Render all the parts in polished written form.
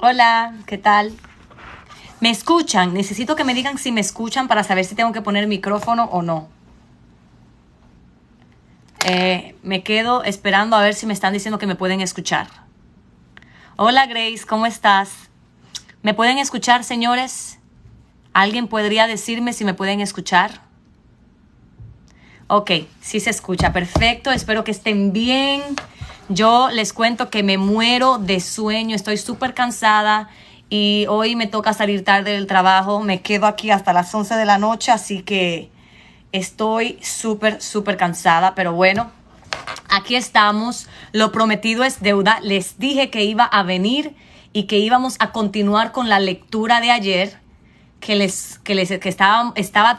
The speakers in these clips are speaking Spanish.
Hola, ¿qué tal? ¿Me escuchan? Necesito que me digan si me escuchan para saber si tengo que poner micrófono o no. Me quedo esperando a ver si me están diciendo que me pueden escuchar. Hola Grace, ¿cómo estás? ¿Me pueden escuchar, señores? ¿Alguien podría decirme si me pueden escuchar? Ok, sí se escucha, perfecto, espero que estén bien. Yo les cuento que me muero de sueño, estoy súper cansada y hoy me toca salir tarde del trabajo, me quedo aquí hasta las 11 de la noche, así que estoy súper cansada, pero bueno, aquí estamos, lo prometido es deuda, les dije que iba a venir y que íbamos a continuar con la lectura de ayer, que estaba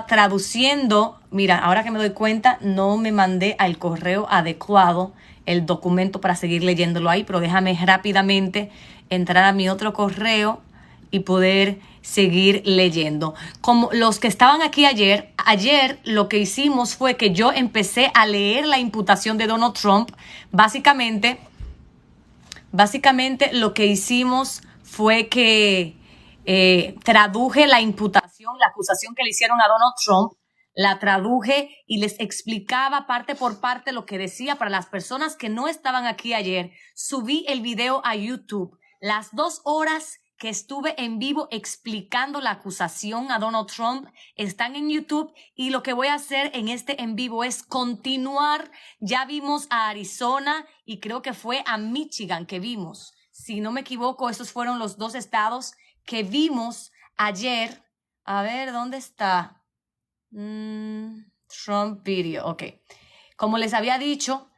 traduciendo, mira, ahora que me doy cuenta, no me mandé al correo adecuado el documento para seguir leyéndolo ahí, pero déjame rápidamente entrar a mi otro correo y poder seguir leyendo. Como los que estaban aquí ayer lo que hicimos fue que yo empecé a leer la imputación de Donald Trump. Básicamente lo que hicimos fue que traduje la imputación, la acusación que le hicieron a Donald Trump, la traduje y les explicaba parte por parte lo que decía. Para las personas que no estaban aquí ayer, subí el video a YouTube. Las 2 horas que estuve en vivo explicando la acusación a Donald Trump están en YouTube, y lo que voy a hacer en este en vivo es continuar. Ya vimos a Arizona y creo que fue a Michigan que vimos. Si no me equivoco, esos fueron los 2 estados que vimos ayer. A ver, ¿dónde está? Trump video, ok. Como les había dicho,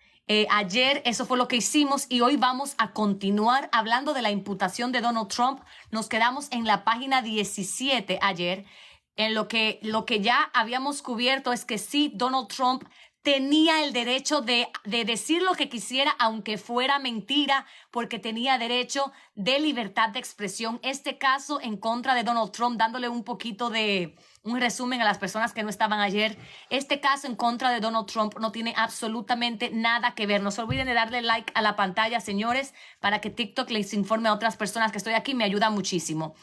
ayer eso fue lo que hicimos y hoy vamos a continuar hablando de la imputación de Donald Trump. Nos quedamos en la página 17 ayer. En lo que ya habíamos cubierto es que sí, Donald Trump tenía el derecho de decir lo que quisiera, aunque fuera mentira, porque tenía derecho de libertad de expresión. Este caso en contra de Donald Trump, dándole un poquito de un resumen a las personas que no estaban ayer, este caso en contra de Donald Trump no tiene absolutamente nada que ver. No se olviden de darle like a la pantalla, señores, para que TikTok les informe a otras personas que estoy aquí. Me ayuda muchísimo.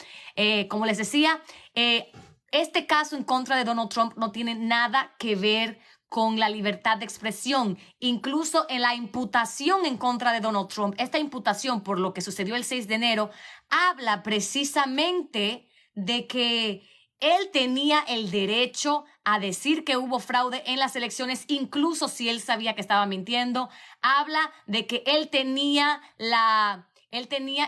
Como les decía, este caso en contra de Donald Trump no tiene nada que ver con la libertad de expresión. Incluso en la imputación en contra de Donald Trump, esta imputación por lo que sucedió el 6 de enero, habla precisamente de que él tenía el derecho a decir que hubo fraude en las elecciones, incluso si él sabía que estaba mintiendo. Habla de que él tenía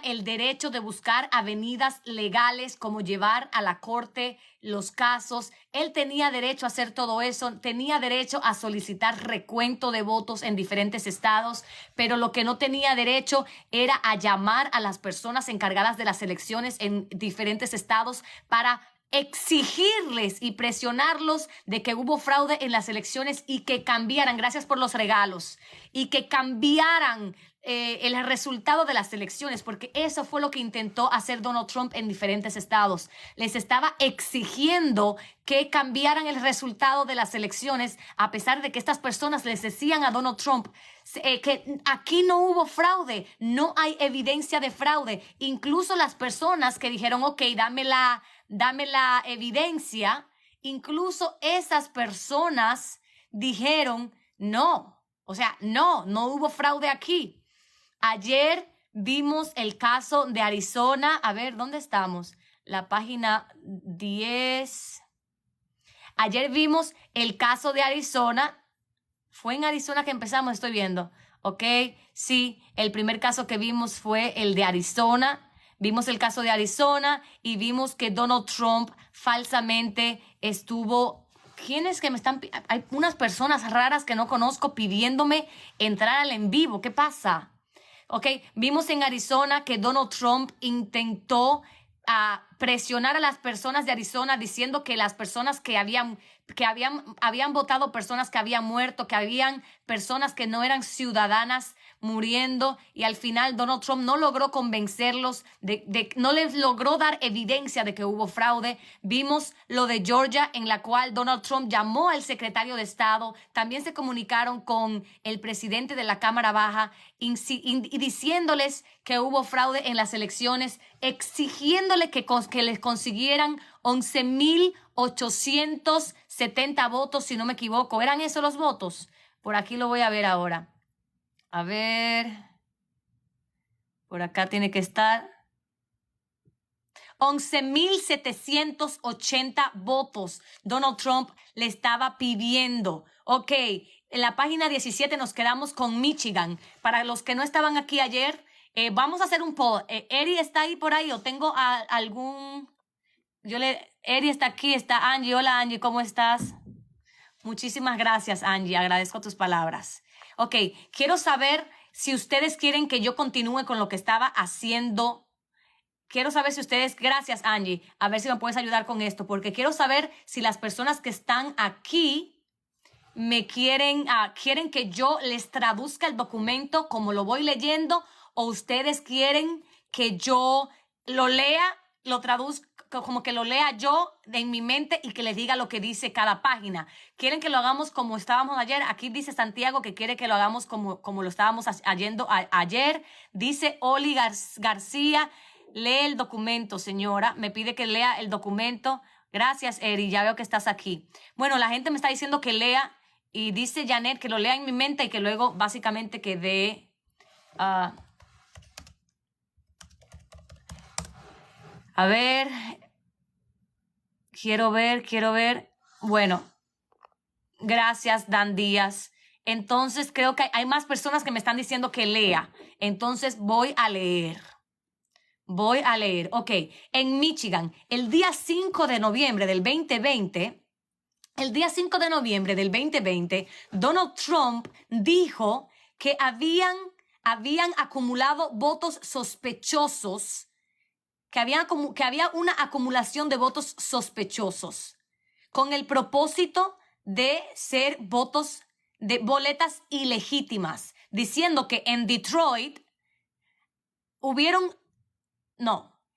el derecho de buscar avenidas legales, como llevar a la corte los casos. Él tenía derecho a hacer todo eso, tenía derecho a solicitar recuento de votos en diferentes estados, pero lo que no tenía derecho era a llamar a las personas encargadas de las elecciones en diferentes estados para exigirles y presionarlos de que hubo fraude en las elecciones y que cambiaran, gracias por los regalos, y que cambiaran el resultado de las elecciones, porque eso fue lo que intentó hacer Donald Trump en diferentes estados. Les estaba exigiendo que cambiaran el resultado de las elecciones, a pesar de que estas personas les decían a Donald Trump que aquí no hubo fraude, no hay evidencia de fraude. Incluso las personas que dijeron, ok, dame la evidencia, incluso esas personas dijeron, no, o sea, no hubo fraude aquí. Ayer vimos el caso de Arizona. A ver, ¿dónde estamos? La página 10. Ayer vimos el caso de Arizona. Fue en Arizona que empezamos, estoy viendo. ¿Ok? Sí, el primer caso que vimos fue el de Arizona. Vimos el caso de Arizona y vimos que Donald Trump falsamente estuvo... ¿Quiénes que me están...? Hay unas personas raras que no conozco pidiéndome entrar al en vivo. ¿Qué pasa? Ok, vimos en Arizona que Donald Trump intentó presionar a las personas de Arizona diciendo que las personas que habían votado, personas que habían muerto, que habían personas que no eran ciudadanas muriendo, y al final Donald Trump no logró convencerlos, no les logró dar evidencia de que hubo fraude. Vimos lo de Georgia, en la cual Donald Trump llamó al secretario de Estado, también se comunicaron con el presidente de la Cámara Baja y diciéndoles que hubo fraude en las elecciones, exigiéndole que les consiguieran 11,870 votos, si no me equivoco. ¿Eran esos los votos? Por aquí lo voy a ver ahora. A ver, por acá tiene que estar. 11,780 votos Donald Trump le estaba pidiendo. Ok, en la página 17 nos quedamos con Michigan. Para los que no estaban aquí ayer, vamos a hacer un poll. ¿Eri está ahí por ahí o tengo algún...? Eri está aquí, está Angie. Hola Angie, ¿cómo estás? Muchísimas gracias Angie, agradezco tus palabras. Ok, quiero saber si ustedes quieren que yo continúe con lo que estaba haciendo. Quiero saber si ustedes, gracias Angie, a ver si me puedes ayudar con esto, porque quiero saber si las personas que están aquí me quieren que yo les traduzca el documento como lo voy leyendo, o ustedes quieren que yo lo lea, lo traduzca, como que lo lea yo en mi mente y que les diga lo que dice cada página. ¿Quieren que lo hagamos como estábamos ayer? Aquí dice Santiago que quiere que lo hagamos como lo estábamos haciendo ayer. Dice Oli García, lee el documento, señora. Me pide que lea el documento. Gracias, Eri, ya veo que estás aquí. Bueno, la gente me está diciendo que lea, y dice Janet que lo lea en mi mente y que luego básicamente que dé... a ver, quiero ver. Bueno, gracias, Dan Díaz. Entonces creo que hay más personas que me están diciendo que lea. Entonces voy a leer. Ok, en Michigan, el día 5 de noviembre del 2020, Donald Trump dijo que habían acumulado votos sospechosos, que había una acumulación de votos sospechosos con el propósito de ser votos de boletas ilegítimas, diciendo que en Detroit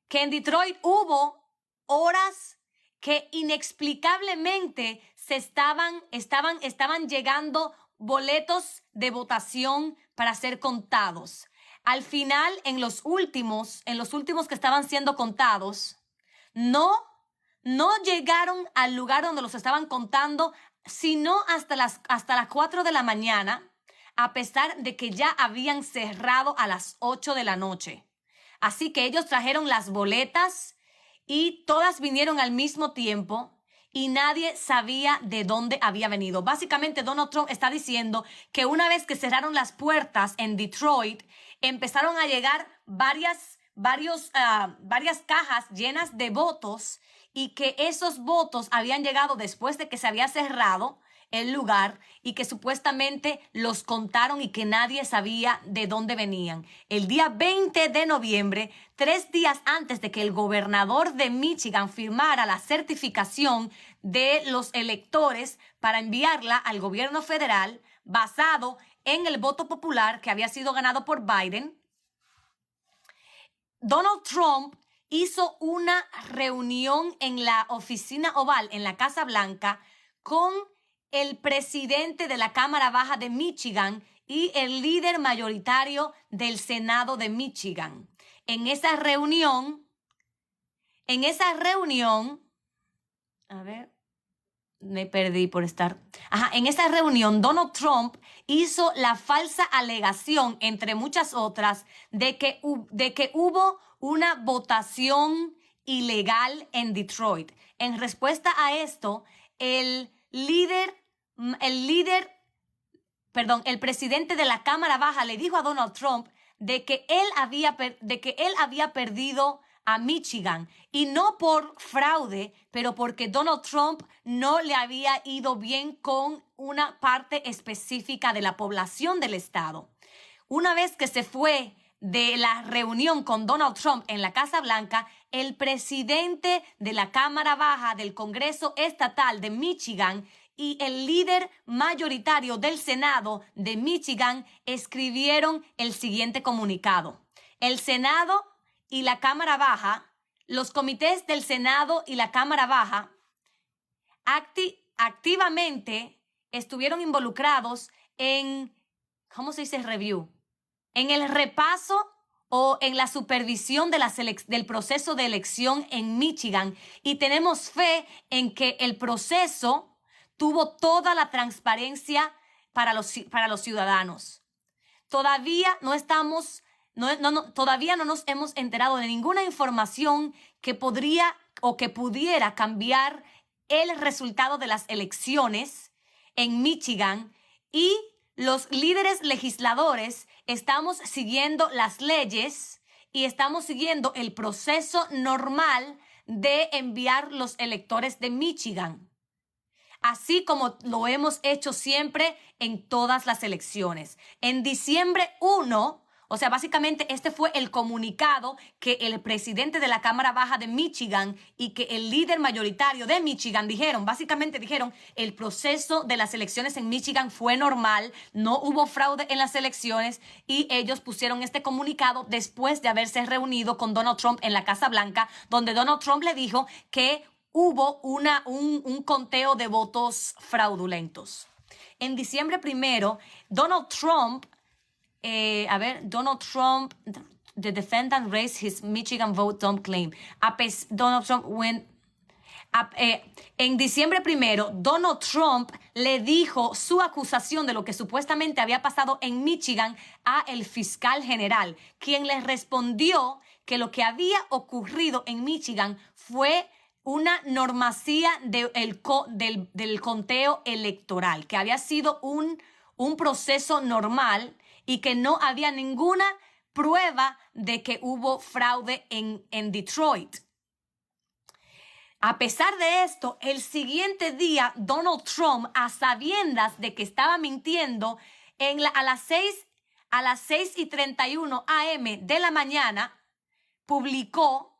que en Detroit hubo horas que inexplicablemente estaban llegando boletos de votación para ser contados. Al final, en los últimos que estaban siendo contados, no llegaron al lugar donde los estaban contando, sino hasta las 4 de la mañana, a pesar de que ya habían cerrado a las 8 de la noche. Así que ellos trajeron las boletas y todas vinieron al mismo tiempo y nadie sabía de dónde había venido. Básicamente, Donald Trump está diciendo que una vez que cerraron las puertas en Detroit, empezaron a llegar varias cajas llenas de votos, y que esos votos habían llegado después de que se había cerrado el lugar y que supuestamente los contaron y que nadie sabía de dónde venían. El día 20 de noviembre, 3 días antes de que el gobernador de Michigan firmara la certificación de los electores para enviarla al gobierno federal, basado en el voto popular que había sido ganado por Biden, Donald Trump hizo una reunión en la oficina oval, en la Casa Blanca, con el presidente de la Cámara Baja de Michigan y el líder mayoritario del Senado de Michigan. En esa reunión, a ver, me perdí por estar. En esa reunión, Donald Trump hizo la falsa alegación, entre muchas otras, de que hubo una votación ilegal en Detroit. En respuesta a esto, el presidente de la Cámara Baja le dijo a Donald Trump de que él había perdido a Michigan, y no por fraude, pero porque Donald Trump no le había ido bien con una parte específica de la población del estado. Una vez que se fue de la reunión con Donald Trump en la Casa Blanca, el presidente de la Cámara Baja del Congreso Estatal de Michigan y el líder mayoritario del Senado de Michigan escribieron el siguiente comunicado. El Senado y la Cámara Baja, los comités del Senado y la Cámara Baja, activamente estuvieron involucrados en, ¿cómo se dice review? En el repaso o en la supervisión de del proceso de elección en Michigan, y tenemos fe en que el proceso tuvo toda la transparencia para los ciudadanos. Todavía todavía no nos hemos enterado de ninguna información que podría o que pudiera cambiar el resultado de las elecciones en Michigan, y los líderes legisladores estamos siguiendo las leyes y estamos siguiendo el proceso normal de enviar los electores de Michigan, así como lo hemos hecho siempre en todas las elecciones. En diciembre 1, o sea, básicamente este fue el comunicado que el presidente de la Cámara Baja de Michigan y que el líder mayoritario de Michigan dijeron. Básicamente dijeron, el proceso de las elecciones en Michigan fue normal, no hubo fraude en las elecciones, y ellos pusieron este comunicado después de haberse reunido con Donald Trump en la Casa Blanca, donde Donald Trump le dijo que hubo un conteo de votos fraudulentos. En diciembre 1, Donald Trump, Donald Trump, the defendant raised his Michigan vote dump claim. Donald Trump en diciembre 1, Donald Trump le dijo su acusación de lo que supuestamente había pasado en Michigan a el fiscal general, quien le respondió que lo que había ocurrido en Michigan fue una normacía del conteo electoral, que había sido un proceso normal y que no había ninguna prueba de que hubo fraude en Detroit. A pesar de esto, el siguiente día, Donald Trump, a sabiendas de que estaba mintiendo, a las 6:31 a.m. de la mañana, publicó,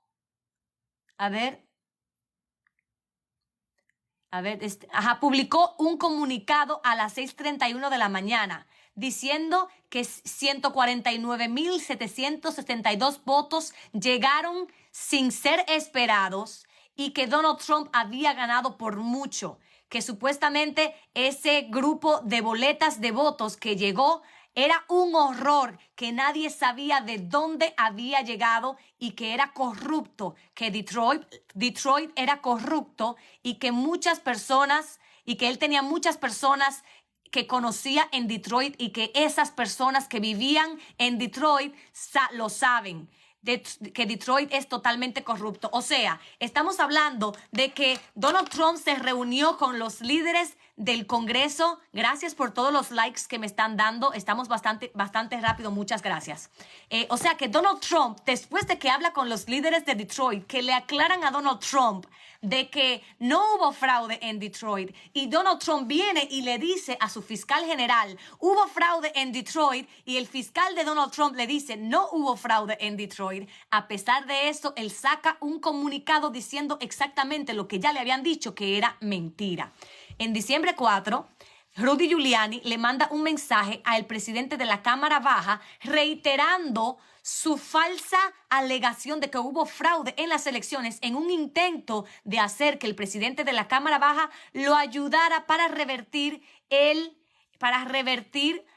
publicó un comunicado a las 6:31 de la mañana diciendo que 149,772 votos llegaron sin ser esperados y que Donald Trump había ganado por mucho, que supuestamente ese grupo de boletas de votos que llegó era un horror, que nadie sabía de dónde había llegado y que era corrupto, que Detroit era corrupto y que él tenía muchas personas que conocía en Detroit y que esas personas que vivían en Detroit lo saben. Que Detroit es totalmente corrupto. O sea, estamos hablando de que Donald Trump se reunió con los líderes del Congreso. Gracias por todos los likes que me están dando. Estamos bastante rápido. Muchas gracias. O sea que Donald Trump, después de que habla con los líderes de Detroit, que le aclaran a Donald Trump de que no hubo fraude en Detroit, y Donald Trump viene y le dice a su fiscal general, hubo fraude en Detroit, y el fiscal de Donald Trump le dice, no hubo fraude en Detroit. A pesar de eso, él saca un comunicado diciendo exactamente lo que ya le habían dicho, que era mentira. En diciembre 4, Rudy Giuliani le manda un mensaje al presidente de la Cámara Baja reiterando su falsa alegación de que hubo fraude en las elecciones, en un intento de hacer que el presidente de la Cámara Baja lo ayudara para revertir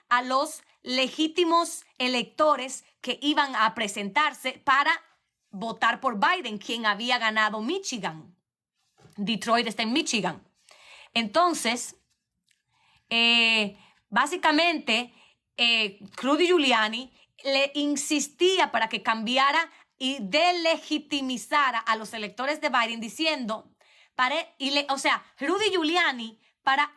a los legítimos electores que iban a presentarse para votar por Biden, quien había ganado Michigan. Detroit está en Michigan. Entonces, básicamente, Rudy Giuliani le insistía para que cambiara y delegitimizara a los electores de Biden diciendo, Rudy Giuliani,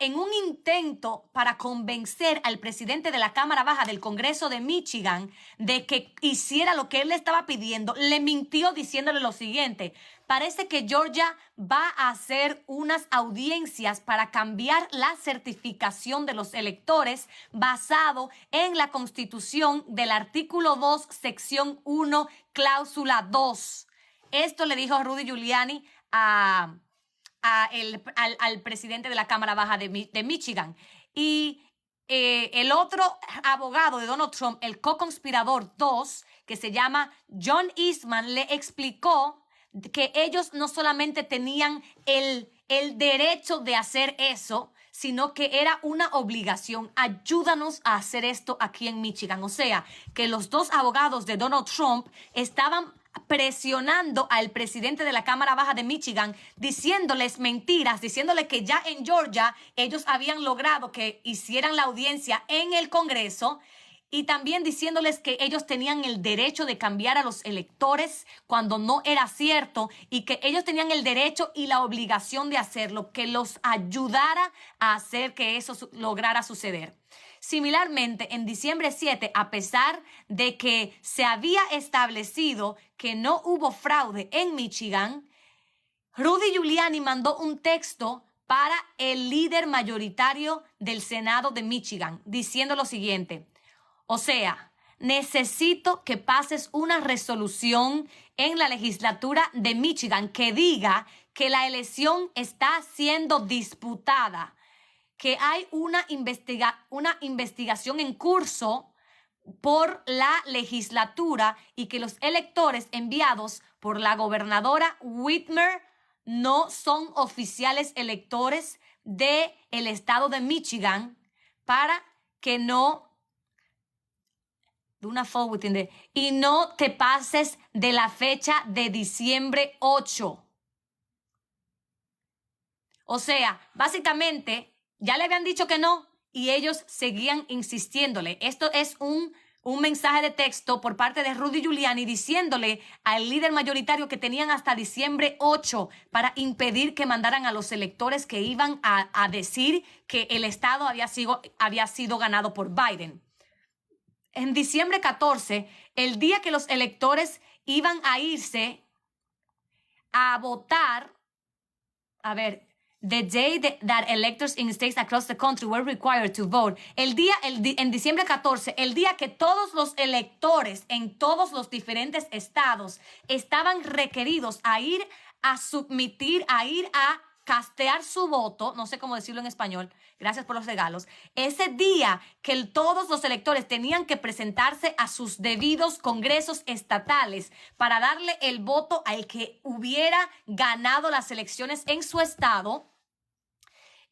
en un intento para convencer al presidente de la Cámara Baja del Congreso de Michigan de que hiciera lo que él le estaba pidiendo, le mintió diciéndole lo siguiente: parece que Georgia va a hacer unas audiencias para cambiar la certificación de los electores basado en la Constitución del artículo 2, sección 1, cláusula 2. Esto le dijo Rudy Giuliani al presidente de la Cámara Baja de Michigan. Y el otro abogado de Donald Trump, el co-conspirador 2, que se llama John Eastman, le explicó que ellos no solamente tenían el derecho de hacer eso, sino que era una obligación. Ayúdanos a hacer esto aquí en Michigan. O sea, que los dos abogados de Donald Trump estaban presionando al presidente de la Cámara Baja de Michigan, diciéndoles mentiras, diciéndole que ya en Georgia ellos habían logrado que hicieran la audiencia en el Congreso, y también diciéndoles que ellos tenían el derecho de cambiar a los electores cuando no era cierto, y que ellos tenían el derecho y la obligación de hacerlo, que los ayudara a hacer que eso lograra suceder. Similarmente, en diciembre 7, a pesar de que se había establecido que no hubo fraude en Michigan, Rudy Giuliani mandó un texto para el líder mayoritario del Senado de Michigan, diciendo lo siguiente: o sea, necesito que pases una resolución en la legislatura de Michigan que diga que la elección está siendo disputada, que hay una investigación en curso por la legislatura y que los electores enviados por la gobernadora Whitmer no son oficiales electores del estado de Michigan, para que no y no te pases de la fecha de diciembre 8. O sea, básicamente ya le habían dicho que no y ellos seguían insistiéndole. Esto es un mensaje de texto por parte de Rudy Giuliani diciéndole al líder mayoritario que tenían hasta diciembre 8 para impedir que mandaran a los electores que iban a decir que el estado había sido ganado por Biden. En diciembre 14, el día que los electores iban a irse a votar, the day that electors in states across the country were required to vote, en diciembre 14, el día que todos los electores en todos los diferentes estados estaban requeridos a ir a castear su voto, no sé cómo decirlo en español, gracias por los regalos, ese día que todos los electores tenían que presentarse a sus debidos congresos estatales para darle el voto al que hubiera ganado las elecciones en su estado,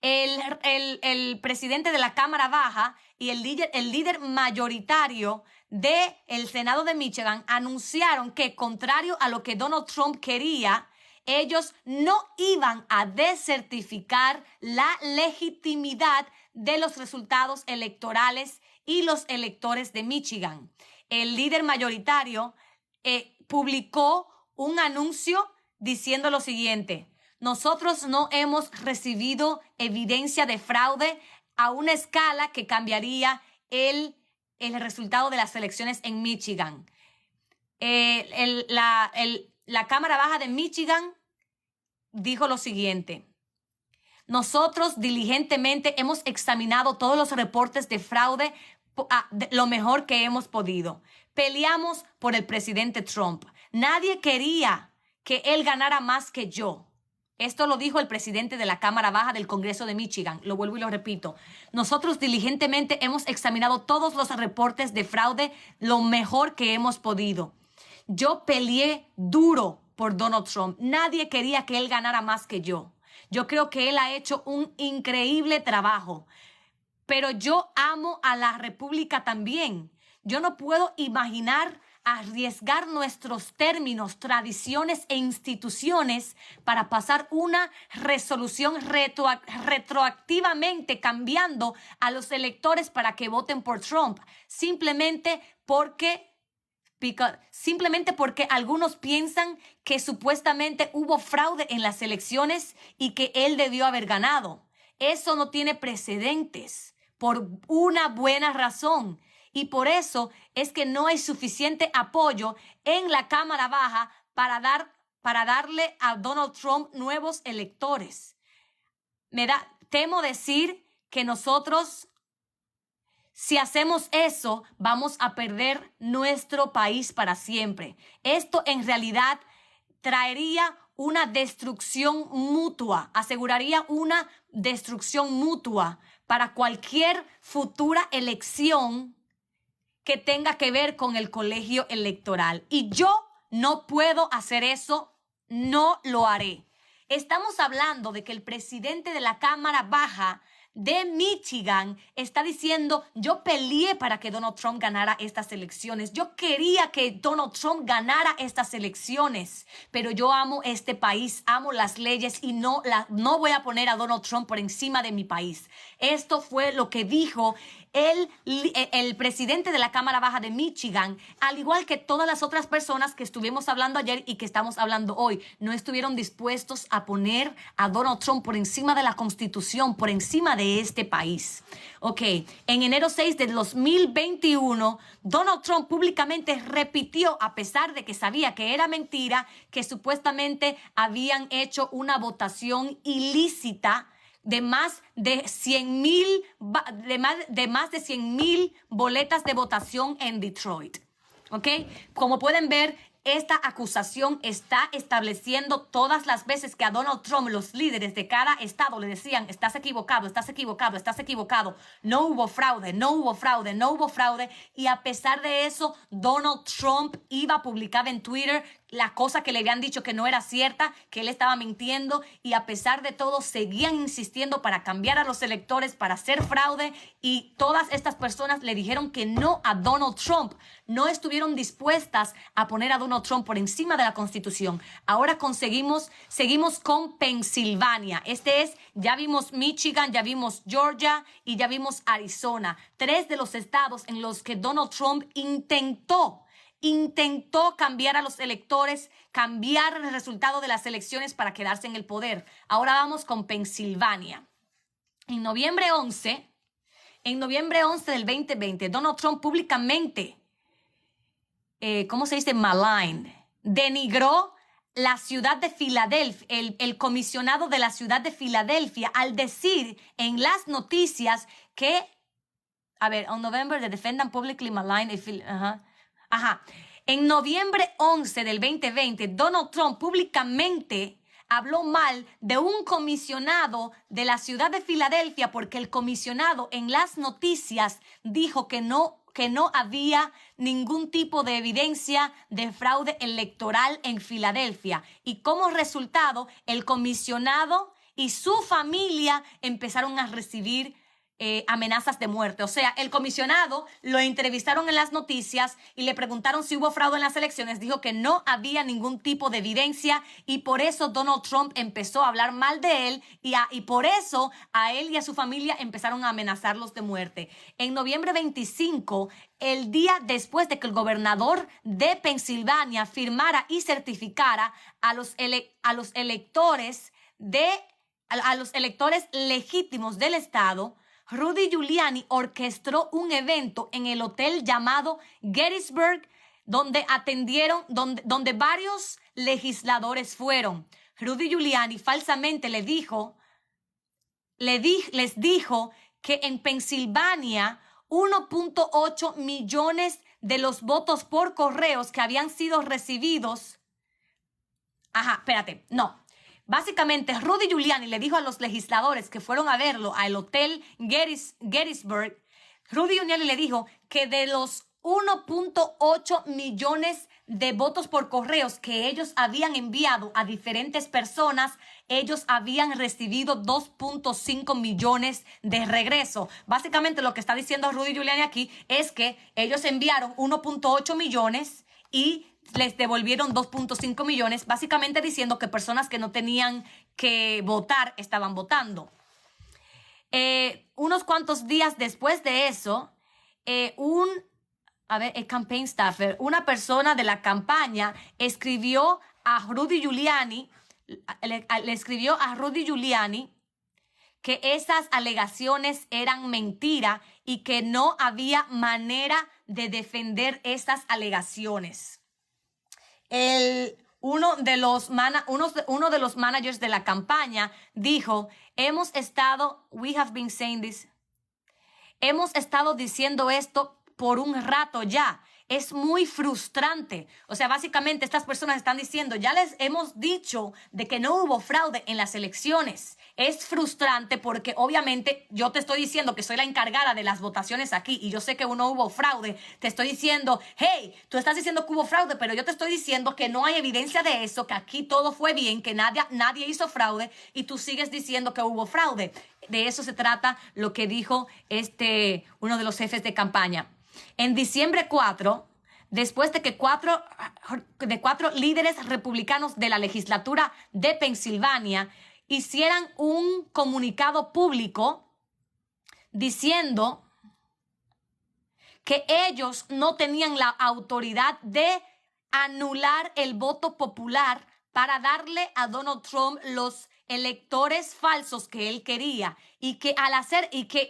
el presidente de la Cámara Baja y el líder mayoritario del Senado de Michigan anunciaron que, contrario a lo que Donald Trump quería, ellos no iban a desertificar la legitimidad de los resultados electorales y los electores de Michigan. El líder mayoritario publicó un anuncio diciendo lo siguiente: nosotros no hemos recibido evidencia de fraude a una escala que cambiaría el resultado de las elecciones en Michigan. La Cámara Baja de Michigan dijo lo siguiente: nosotros diligentemente hemos examinado todos los reportes de fraude lo mejor que hemos podido. Peleamos por el presidente Trump. Nadie quería que él ganara más que yo. Esto lo dijo el presidente de la Cámara Baja del Congreso de Michigan. Lo vuelvo y lo repito. Nosotros diligentemente hemos examinado todos los reportes de fraude lo mejor que hemos podido. Yo peleé duro por Donald Trump. Nadie quería que él ganara más que yo. Yo creo que él ha hecho un increíble trabajo. Pero yo amo a la República también. Yo no puedo imaginar arriesgar nuestros términos, tradiciones e instituciones para pasar una resolución retroactivamente cambiando a los electores para que voten por Trump, simplemente porque algunos piensan que supuestamente hubo fraude en las elecciones y que él debió haber ganado. Eso no tiene precedentes por una buena razón. Y por eso es que no hay suficiente apoyo en la Cámara Baja para darle a Donald Trump nuevos electores. Temo decir que nosotros, si hacemos eso, vamos a perder nuestro país para siempre. Esto en realidad traería una destrucción mutua, aseguraría una destrucción mutua para cualquier futura elección que tenga que ver con el colegio electoral. Y yo no puedo hacer eso, no lo haré. Estamos hablando de que el presidente de la Cámara Baja de Michigan está diciendo, yo peleé para que Donald Trump ganara estas elecciones. Yo quería que Donald Trump ganara estas elecciones, pero yo amo este país, amo las leyes y no voy a poner a Donald Trump por encima de mi país. Esto fue lo que dijo el presidente de la Cámara Baja de Michigan, al igual que todas las otras personas que estuvimos hablando ayer y que estamos hablando hoy. No estuvieron dispuestos a poner a Donald Trump por encima de la Constitución, por encima de este país. Ok, en enero 6 de 2021, Donald Trump públicamente repitió, a pesar de que sabía que era mentira, que supuestamente habían hecho una votación ilícita de más de 100,000 boletas de votación en Detroit. ¿Ok? Como pueden ver, esta acusación está estableciendo todas las veces que a Donald Trump los líderes de cada estado le decían, estás equivocado, estás equivocado, estás equivocado, no hubo fraude, no hubo fraude, no hubo fraude. Y a pesar de eso, Donald Trump iba a publicar en Twitter la cosa que le habían dicho que no era cierta, que él estaba mintiendo, y a pesar de todo seguían insistiendo para cambiar a los electores, para hacer fraude, y todas estas personas le dijeron que no a Donald Trump. No estuvieron dispuestas a poner a Donald Trump por encima de la Constitución. Ahora seguimos con Pensilvania. Ya vimos Michigan, ya vimos Georgia y ya vimos Arizona. 3 de los estados en los que Donald Trump intentó cambiar a los electores, cambiar el resultado de las elecciones para quedarse en el poder. Ahora vamos con Pensilvania. En noviembre 11 del 2020, Donald Trump públicamente, ¿cómo se dice? Denigró la ciudad de Filadelfia, el comisionado de la ciudad de Filadelfia, al decir en las noticias que, on November, the defendant publicly maligned. En noviembre 11 del 2020, Donald Trump públicamente habló mal de un comisionado de la ciudad de Filadelfia porque el comisionado en las noticias dijo que no había ningún tipo de evidencia de fraude electoral en Filadelfia. Y como resultado, el comisionado y su familia empezaron a recibir amenazas de muerte. O sea, el comisionado lo entrevistaron en las noticias y le preguntaron si hubo fraude en las elecciones. Dijo que no había ningún tipo de evidencia y por eso Donald Trump empezó a hablar mal de él y por eso a él y a su familia empezaron a amenazarlos de muerte. En noviembre 25, el día después de que el gobernador de Pensilvania firmara y certificara a los electores legítimos del estado, Rudy Giuliani orquestó un evento en el hotel llamado Gettysburg, donde varios legisladores fueron. Rudy Giuliani falsamente les dijo que en Pensilvania 1.8 millones de los votos por correos que habían sido recibidos. Básicamente, Rudy Giuliani le dijo a los legisladores que fueron a verlo al hotel Gettysburg, Rudy Giuliani le dijo que de los 1.8 millones de votos por correos que ellos habían enviado a diferentes personas, ellos habían recibido 2.5 millones de regreso. Básicamente lo que está diciendo Rudy Giuliani aquí es que ellos enviaron 1.8 millones y les devolvieron 2.5 millones, básicamente diciendo que personas que no tenían que votar estaban votando. Unos cuantos días después de eso, el campaign staffer, una persona de la campaña, le escribió a Rudy Giuliani que esas alegaciones eran mentira y que no había manera de defender esas alegaciones. Uno de los managers de la campaña dijo, hemos estado diciendo esto por un rato ya. es muy frustrante. O sea, básicamente estas personas están diciendo, ya les hemos dicho de que no hubo fraude en las elecciones. Es frustrante porque obviamente yo te estoy diciendo que soy la encargada de las votaciones aquí y yo sé que no hubo fraude. Te estoy diciendo, hey, tú estás diciendo que hubo fraude, pero yo te estoy diciendo que no hay evidencia de eso, que aquí todo fue bien, que nadie hizo fraude y tú sigues diciendo que hubo fraude. De eso se trata lo que dijo uno de los jefes de campaña. En diciembre 4, después de que cuatro líderes republicanos de la legislatura de Pensilvania hicieran un comunicado público diciendo que ellos no tenían la autoridad de anular el voto popular para darle a Donald Trump los electores falsos que él quería y que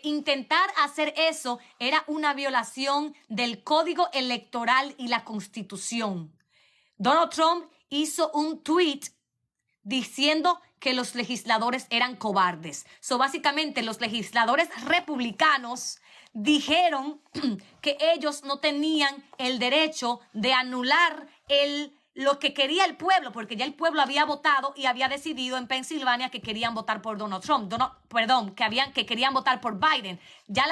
intentar hacer eso era una violación del Código Electoral y la Constitución. Donald Trump hizo un tweet diciendo que los legisladores eran cobardes. Básicamente los legisladores republicanos dijeron que ellos no tenían el derecho de anular lo que quería el pueblo, porque ya el pueblo había votado y había decidido en Pensilvania que querían votar por Donald Trump. Que querían votar por Biden. Ya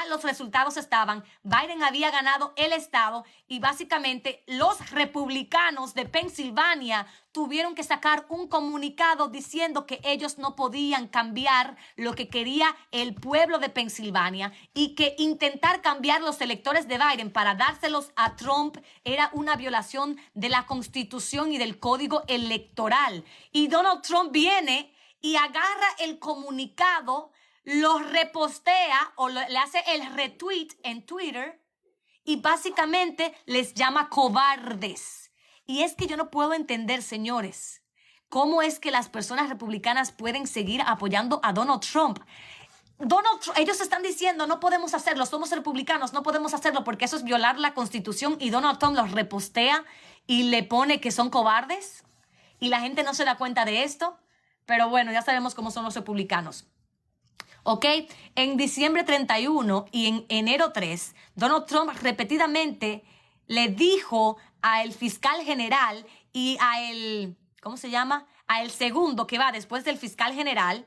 los resultados estaban. Biden había ganado el estado y básicamente los republicanos de Pensilvania tuvieron que sacar un comunicado diciendo que ellos no podían cambiar lo que quería el pueblo de Pensilvania y que intentar cambiar los electores de Biden para dárselos a Trump era una violación de la Constitución y del Código Electoral. Y Donald Trump viene y agarra el comunicado, lo repostea o le hace el retweet en Twitter y básicamente les llama cobardes. Y es que yo no puedo entender, señores, cómo es que las personas republicanas pueden seguir apoyando a Donald Trump. Ellos están diciendo, no podemos hacerlo, somos republicanos, no podemos hacerlo porque eso es violar la Constitución y Donald Trump los repostea y le pone que son cobardes y la gente no se da cuenta de esto. Pero bueno, ya sabemos cómo son los republicanos. ¿Ok? En diciembre 31 y en enero 3, Donald Trump repetidamente le dijo al fiscal general y ¿cómo se llama? A el segundo que va después del fiscal general,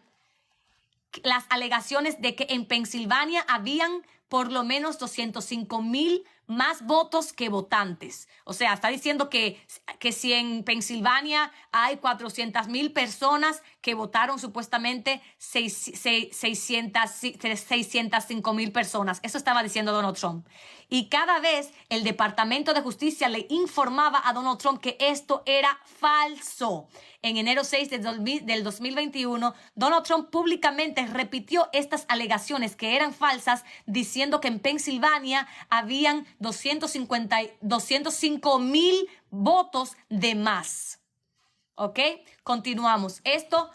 las alegaciones de que en Pensilvania habían por lo menos 205,000 más votos que votantes. O sea, está diciendo que si en Pensilvania hay 400,000 personas que votaron supuestamente 605,000 personas. Eso estaba diciendo Donald Trump. Y cada vez el Departamento de Justicia le informaba a Donald Trump que esto era falso. En enero 6 del 2021, Donald Trump públicamente repitió estas alegaciones que eran falsas, diciendo que en Pensilvania habían 205,000 votos de más. ¿Ok? Continuamos. Esto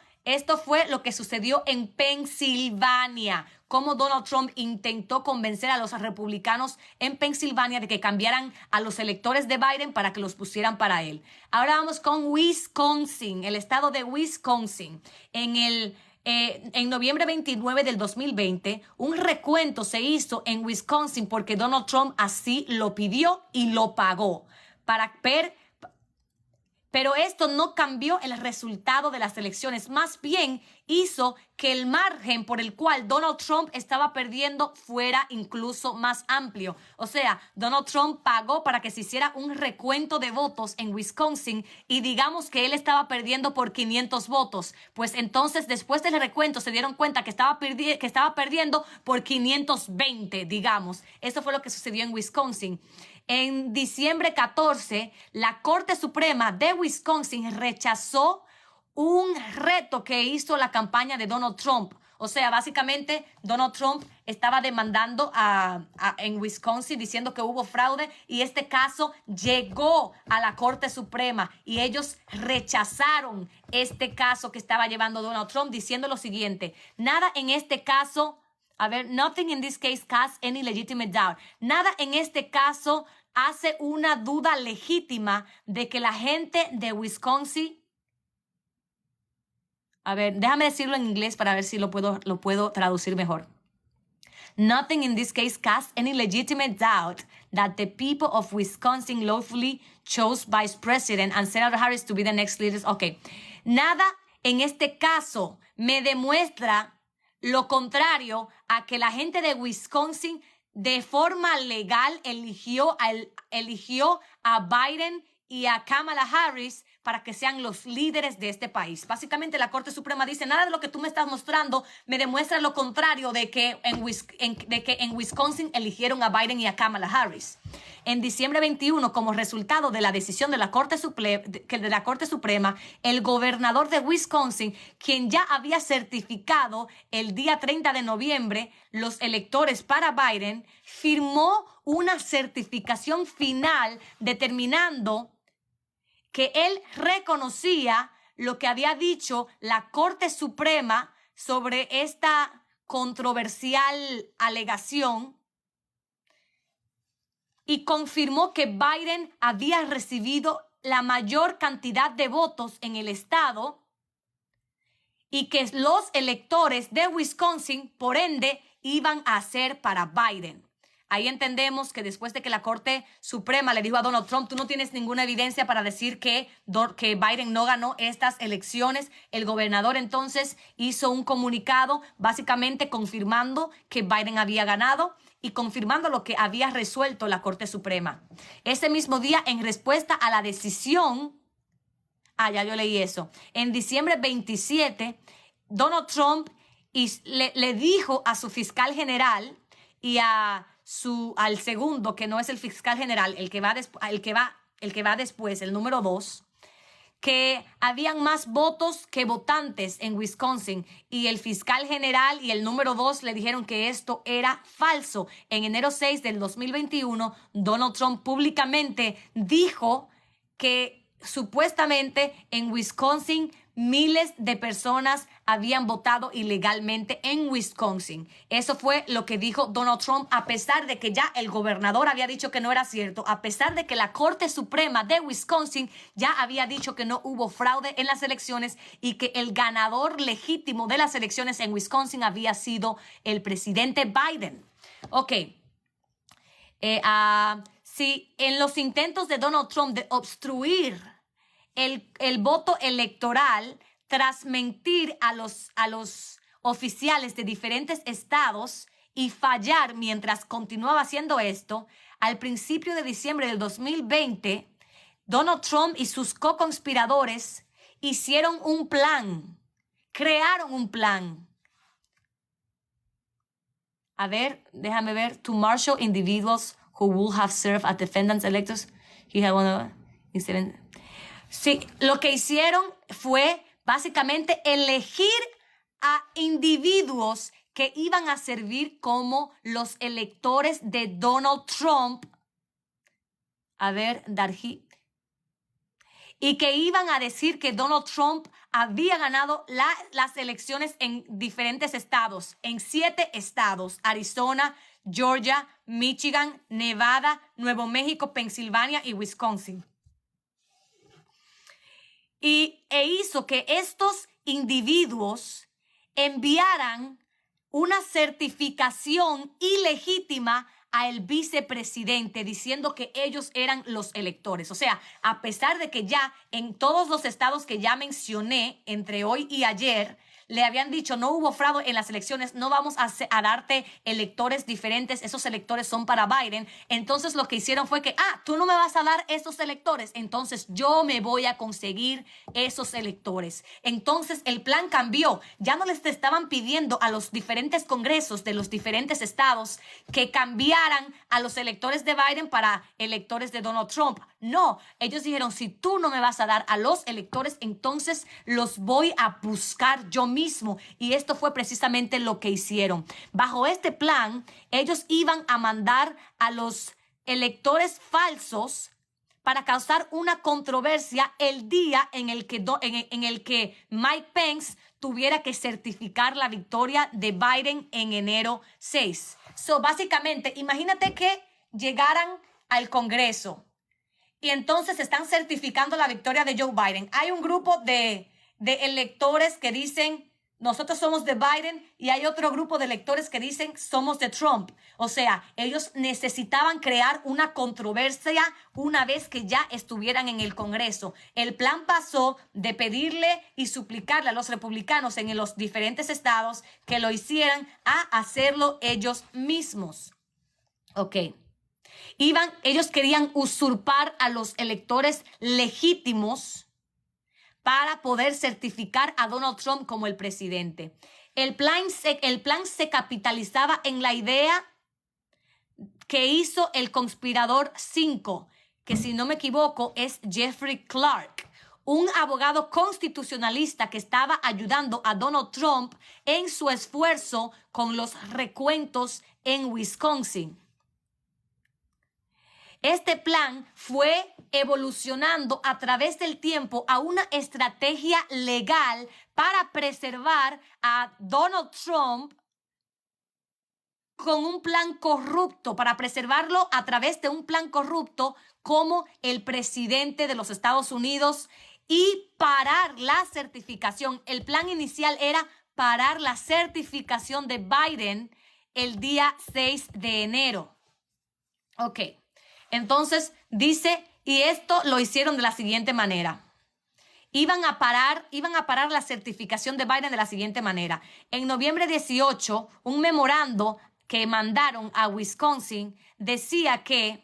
fue lo que sucedió en Pensilvania. Cómo Donald Trump intentó convencer a los republicanos en Pensilvania de que cambiaran a los electores de Biden para que los pusieran para él. Ahora vamos con Wisconsin, el estado de Wisconsin. En noviembre 29 del 2020, un recuento se hizo en Wisconsin porque Donald Trump así lo pidió y lo pagó pero esto no cambió el resultado de las elecciones, más bien hizo que el margen por el cual Donald Trump estaba perdiendo fuera incluso más amplio. O sea, Donald Trump pagó para que se hiciera un recuento de votos en Wisconsin y digamos que él estaba perdiendo por 500 votos. Pues entonces, después del recuento, se dieron cuenta que estaba perdiendo por 520, digamos. Eso fue lo que sucedió en Wisconsin. En diciembre 14, la Corte Suprema de Wisconsin rechazó un reto que hizo la campaña de Donald Trump. O sea, básicamente Donald Trump estaba demandando en Wisconsin diciendo que hubo fraude y este caso llegó a la Corte Suprema y ellos rechazaron este caso que estaba llevando Donald Trump diciendo lo siguiente: nada en este caso, nothing in this case casts any legitimate doubt. Nada en este caso hace una duda legítima de que la gente de Wisconsin... déjame decirlo en inglés para ver si lo puedo traducir mejor. Nothing in this case casts any legitimate doubt that the people of Wisconsin lawfully chose Vice President and Senator Harris to be the next leader. Ok. Nada en este caso me demuestra lo contrario a que la gente de Wisconsin de forma legal eligió a Biden y a Kamala Harris para que sean los líderes de este país. Básicamente la Corte Suprema dice, nada de lo que tú me estás mostrando me demuestra lo contrario de que en Wisconsin eligieron a Biden y a Kamala Harris. En diciembre 21, como resultado de la decisión de la Corte Suprema, el gobernador de Wisconsin, quien ya había certificado el día 30 de noviembre los electores para Biden, firmó una certificación final determinando que él reconocía lo que había dicho la Corte Suprema sobre esta controversial alegación y confirmó que Biden había recibido la mayor cantidad de votos en el estado y que los electores de Wisconsin, por ende, iban a ser para Biden. Ahí entendemos que después de que la Corte Suprema le dijo a Donald Trump, tú no tienes ninguna evidencia para decir que Biden no ganó estas elecciones, el gobernador entonces hizo un comunicado básicamente confirmando que Biden había ganado y confirmando lo que había resuelto la Corte Suprema. Ese mismo día, en respuesta a la decisión, ya yo leí eso, en diciembre 27, Donald Trump le dijo a su fiscal general y al segundo, que no es el fiscal general, el que va después, el número 2, que habían más votos que votantes en Wisconsin, y el fiscal general y el número 2 le dijeron que esto era falso. En enero 6 del 2021, Donald Trump públicamente dijo que supuestamente en Wisconsin miles de personas habían votado ilegalmente en Wisconsin. Eso fue lo que dijo Donald Trump, a pesar de que ya el gobernador había dicho que no era cierto, a pesar de que la Corte Suprema de Wisconsin ya había dicho que no hubo fraude en las elecciones y que el ganador legítimo de las elecciones en Wisconsin había sido el presidente Biden. Ok. Si en los intentos de Donald Trump de obstruir el voto electoral tras mentir a los oficiales de diferentes estados y fallar mientras continuaba haciendo esto, al principio de diciembre del 2020, Donald Trump y sus co-conspiradores hicieron un plan, crearon un plan. A ver, déjame ver. To marshal individuals who would have served as defendants electors. He had one of Sí, lo que hicieron fue básicamente elegir a individuos que iban a servir como los electores de Donald Trump. A ver, y que iban a decir que Donald Trump había ganado las elecciones en diferentes estados, en 7 estados: Arizona, Georgia, Michigan, Nevada, Nuevo México, Pensilvania y Wisconsin. E hizo que estos individuos enviaran una certificación ilegítima al vicepresidente diciendo que ellos eran los electores. O sea, a pesar de que ya en todos los estados que ya mencioné entre hoy y ayer le habían dicho no hubo fraude en las elecciones, no vamos a darte electores diferentes, esos electores son para Biden. Entonces lo que hicieron fue que, tú no me vas a dar esos electores, entonces yo me voy a conseguir esos electores. Entonces el plan cambió, ya no les estaban pidiendo a los diferentes congresos de los diferentes estados que cambiaran a los electores de Biden para electores de Donald Trump. No, ellos dijeron, si tú no me vas a dar a los electores, entonces los voy a buscar yo mismo. Y esto fue precisamente lo que hicieron. Bajo este plan, ellos iban a mandar a los electores falsos para causar una controversia el día en el que Mike Pence tuviera que certificar la victoria de Biden en enero 6. Básicamente, imagínate que llegaran al Congreso y entonces están certificando la victoria de Joe Biden. Hay un grupo de electores que dicen, nosotros somos de Biden y hay otro grupo de electores que dicen somos de Trump. O sea, ellos necesitaban crear una controversia una vez que ya estuvieran en el Congreso. El plan pasó de pedirle y suplicarle a los republicanos en los diferentes estados que lo hicieran a hacerlo ellos mismos. Ok. Ellos querían usurpar a los electores legítimos para poder certificar a Donald Trump como el presidente. El plan se capitalizaba en la idea que hizo el conspirador 5, que si no me equivoco es Jeffrey Clark, un abogado constitucionalista que estaba ayudando a Donald Trump en su esfuerzo con los recuentos en Wisconsin. Este plan fue evolucionando a través del tiempo a una estrategia legal para preservar a Donald Trump con un plan corrupto, para preservarlo a través de un plan corrupto como el presidente de los Estados Unidos y parar la certificación. El plan inicial era parar la certificación de Biden el día 6 de enero. Ok. Entonces dice, y esto lo hicieron de la siguiente manera. Iban a parar la certificación de Biden de la siguiente manera. En noviembre 18, un memorando que mandaron a Wisconsin decía que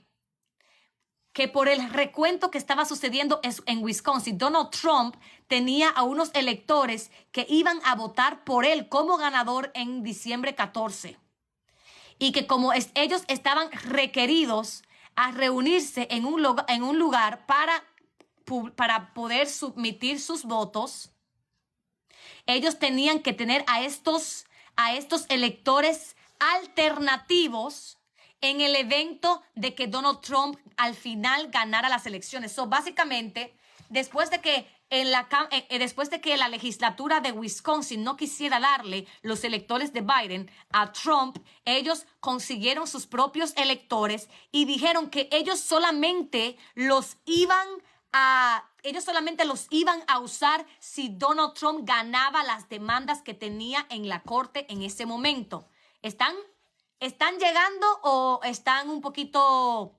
por el recuento que estaba sucediendo en Wisconsin, Donald Trump tenía a unos electores que iban a votar por él como ganador en diciembre 14. Y que como ellos estaban requeridos a reunirse en un lugar para poder submitir sus votos, ellos tenían que tener a estos electores alternativos en el evento de que Donald Trump al final ganara las elecciones. So, básicamente, después de que la legislatura de Wisconsin no quisiera darle los electores de Biden a Trump, ellos consiguieron sus propios electores y dijeron que ellos solamente los iban a usar si Donald Trump ganaba las demandas que tenía en la corte en ese momento. ¿Están llegando o están un poquito...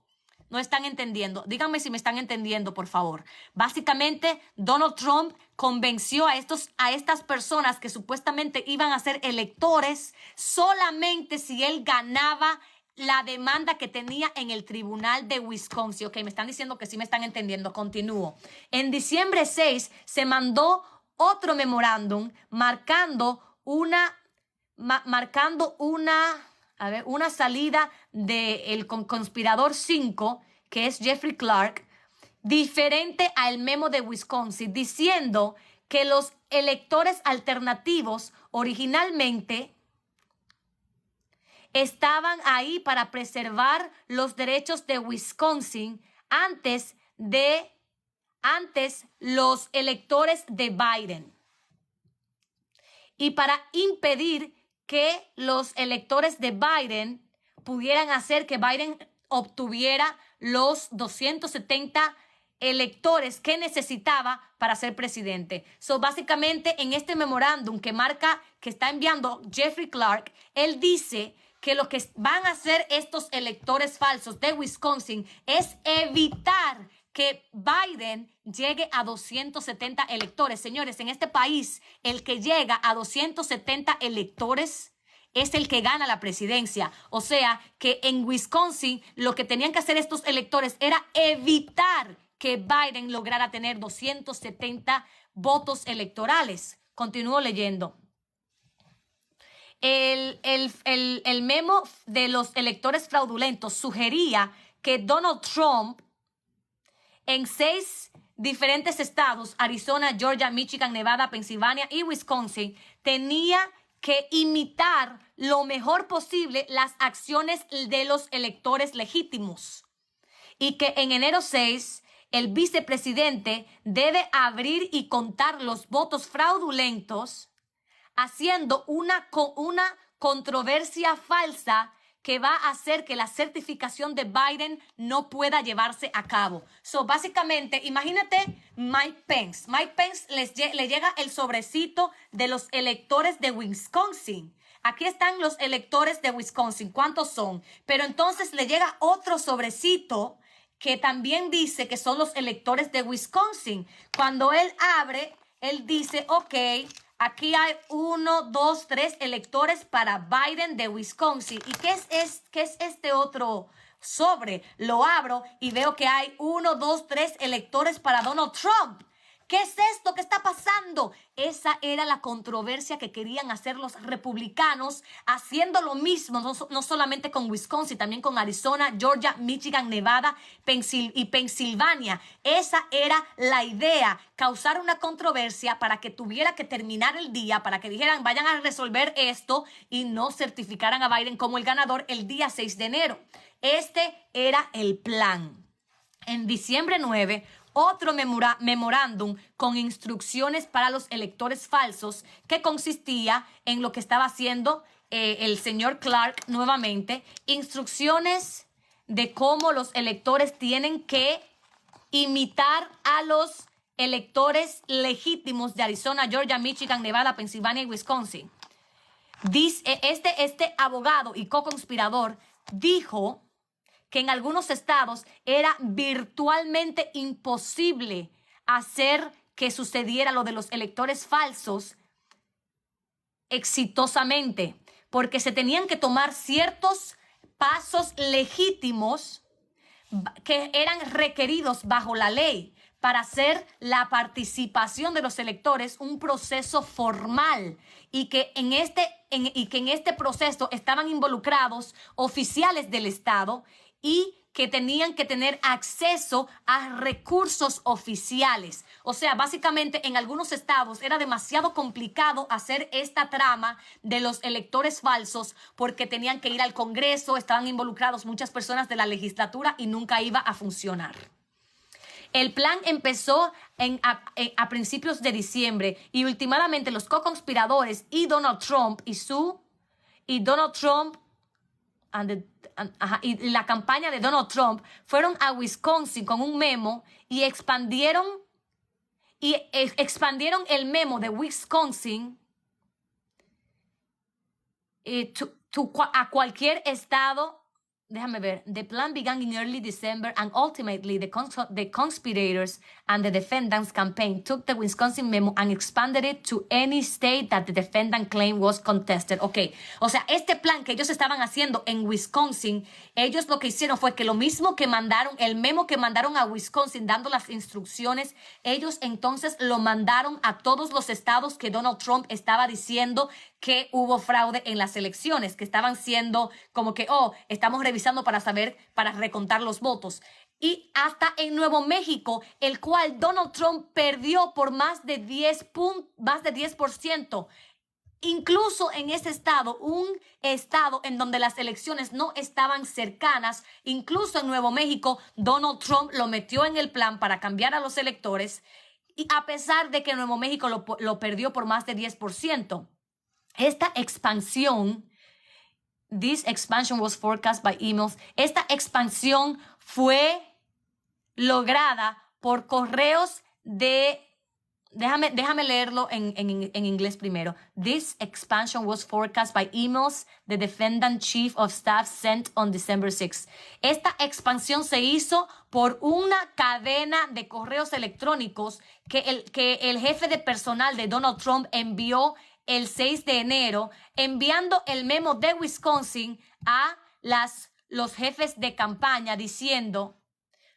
no están entendiendo? Díganme si me están entendiendo, por favor. Básicamente, Donald Trump convenció a estas personas que supuestamente iban a ser electores solamente si él ganaba la demanda que tenía en el tribunal de Wisconsin. Ok, me están diciendo que sí me están entendiendo. Continúo. En diciembre 6 se mandó otro memorándum marcando una salida del conspirador 5, que es Jeffrey Clark, diferente al memo de Wisconsin, diciendo que los electores alternativos originalmente estaban ahí para preservar los derechos de Wisconsin antes los electores de Biden. Y para impedir que los electores de Biden pudieran hacer que Biden obtuviera los 270 electores que necesitaba para ser presidente. So, básicamente, en este memorándum que está enviando Jeffrey Clark, él dice que lo que van a hacer estos electores falsos de Wisconsin es evitar que Biden llegue a 270 electores. Señores, en este país, el que llega a 270 electores es el que gana la presidencia. O sea, que en Wisconsin lo que tenían que hacer estos electores era evitar que Biden lograra tener 270 votos electorales. Continúo leyendo. El memo de los electores fraudulentos sugería que Donald Trump en 6 diferentes estados, Arizona, Georgia, Michigan, Nevada, Pensilvania y Wisconsin, tenía que imitar lo mejor posible las acciones de los electores legítimos. Y que en enero 6, el vicepresidente debe abrir y contar los votos fraudulentos, haciendo una controversia falsa que va a hacer que la certificación de Biden no pueda llevarse a cabo. So, básicamente, imagínate Mike Pence. Mike Pence le llega el sobrecito de los electores de Wisconsin. Aquí están los electores de Wisconsin. ¿Cuántos son? Pero entonces le llega otro sobrecito que también dice que son los electores de Wisconsin. Cuando él abre, él dice, ok, aquí hay 1, 2, 3 electores para Biden de Wisconsin. ¿Y qué es este otro sobre? Lo abro y veo que hay 1, 2, 3 electores para Donald Trump. ¿Qué es esto? ¿Qué está pasando? Esa era la controversia que querían hacer los republicanos, haciendo lo mismo, no solamente con Wisconsin, también con Arizona, Georgia, Michigan, Nevada y Pensilvania. Esa era la idea, causar una controversia para que tuviera que terminar el día, para que dijeran, vayan a resolver esto y no certificaran a Biden como el ganador el día 6 de enero. Este era el plan. En diciembre 9, otro memorándum con instrucciones para los electores falsos que consistía en lo que estaba haciendo el señor Clark nuevamente, instrucciones de cómo los electores tienen que imitar a los electores legítimos de Arizona, Georgia, Michigan, Nevada, Pensilvania y Wisconsin. Este abogado y co-conspirador dijo que en algunos estados era virtualmente imposible hacer que sucediera lo de los electores falsos exitosamente, porque se tenían que tomar ciertos pasos legítimos que eran requeridos bajo la ley para hacer la participación de los electores un proceso formal y que en este proceso estaban involucrados oficiales del Estado y que tenían que tener acceso a recursos oficiales. O sea, básicamente en algunos estados era demasiado complicado hacer esta trama de los electores falsos porque tenían que ir al Congreso, estaban involucrados muchas personas de la legislatura y nunca iba a funcionar. El plan empezó a principios de diciembre y últimamente los co-conspiradores y Donald Trump y la campaña de Donald Trump fueron a Wisconsin con un memo y expandieron el memo de Wisconsin a cualquier estado. Déjame ver. The plan began in early December and ultimately the conspirators and the defendants campaign took the Wisconsin memo and expanded it to any state that the defendant claim was contested. Ok, o sea, este plan que ellos estaban haciendo en Wisconsin, ellos lo que hicieron fue que lo mismo que mandaron, el memo que mandaron a Wisconsin dando las instrucciones, ellos entonces lo mandaron a todos los estados que Donald Trump estaba diciendo que hubo fraude en las elecciones, que estaban siendo como que, estamos revisando para saber, para recontar los votos. Y hasta en Nuevo México, el cual Donald Trump perdió por más de 10%. Incluso en ese estado, un estado en donde las elecciones no estaban cercanas, incluso en Nuevo México, Donald Trump lo metió en el plan para cambiar a los electores, y a pesar de que Nuevo México lo perdió por más de 10%. Esta expansión, this expansion was forecast by emails. Esta expansión fue lograda por correos de... Déjame leerlo en inglés primero. This expansion was forecast by emails the defendant chief of staff sent on December 6. Esta expansión se hizo por una cadena de correos electrónicos que el jefe de personal de Donald Trump envió el 6 de enero, enviando el memo de Wisconsin a los jefes de campaña diciendo,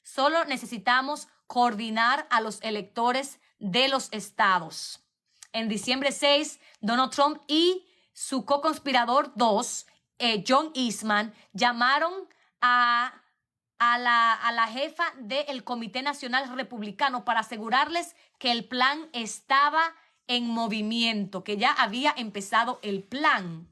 solo necesitamos coordinar a los electores de los estados. En diciembre 6, Donald Trump y su co-conspirador 2, John Eastman, llamaron a la jefa del Comité Nacional Republicano para asegurarles que el plan estaba en movimiento, que ya había empezado el plan.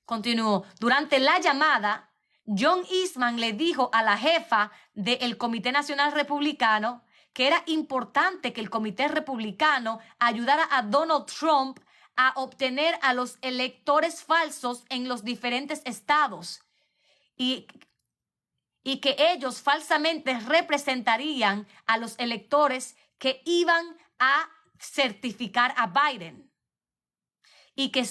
Continuó. Durante la llamada, John Eastman le dijo a la jefa del Comité Nacional Republicano que era importante que el Comité Republicano ayudara a Donald Trump a obtener a los electores falsos en los diferentes estados. y, y que ellos falsamente representarían a los electores que iban a certificar a Biden y que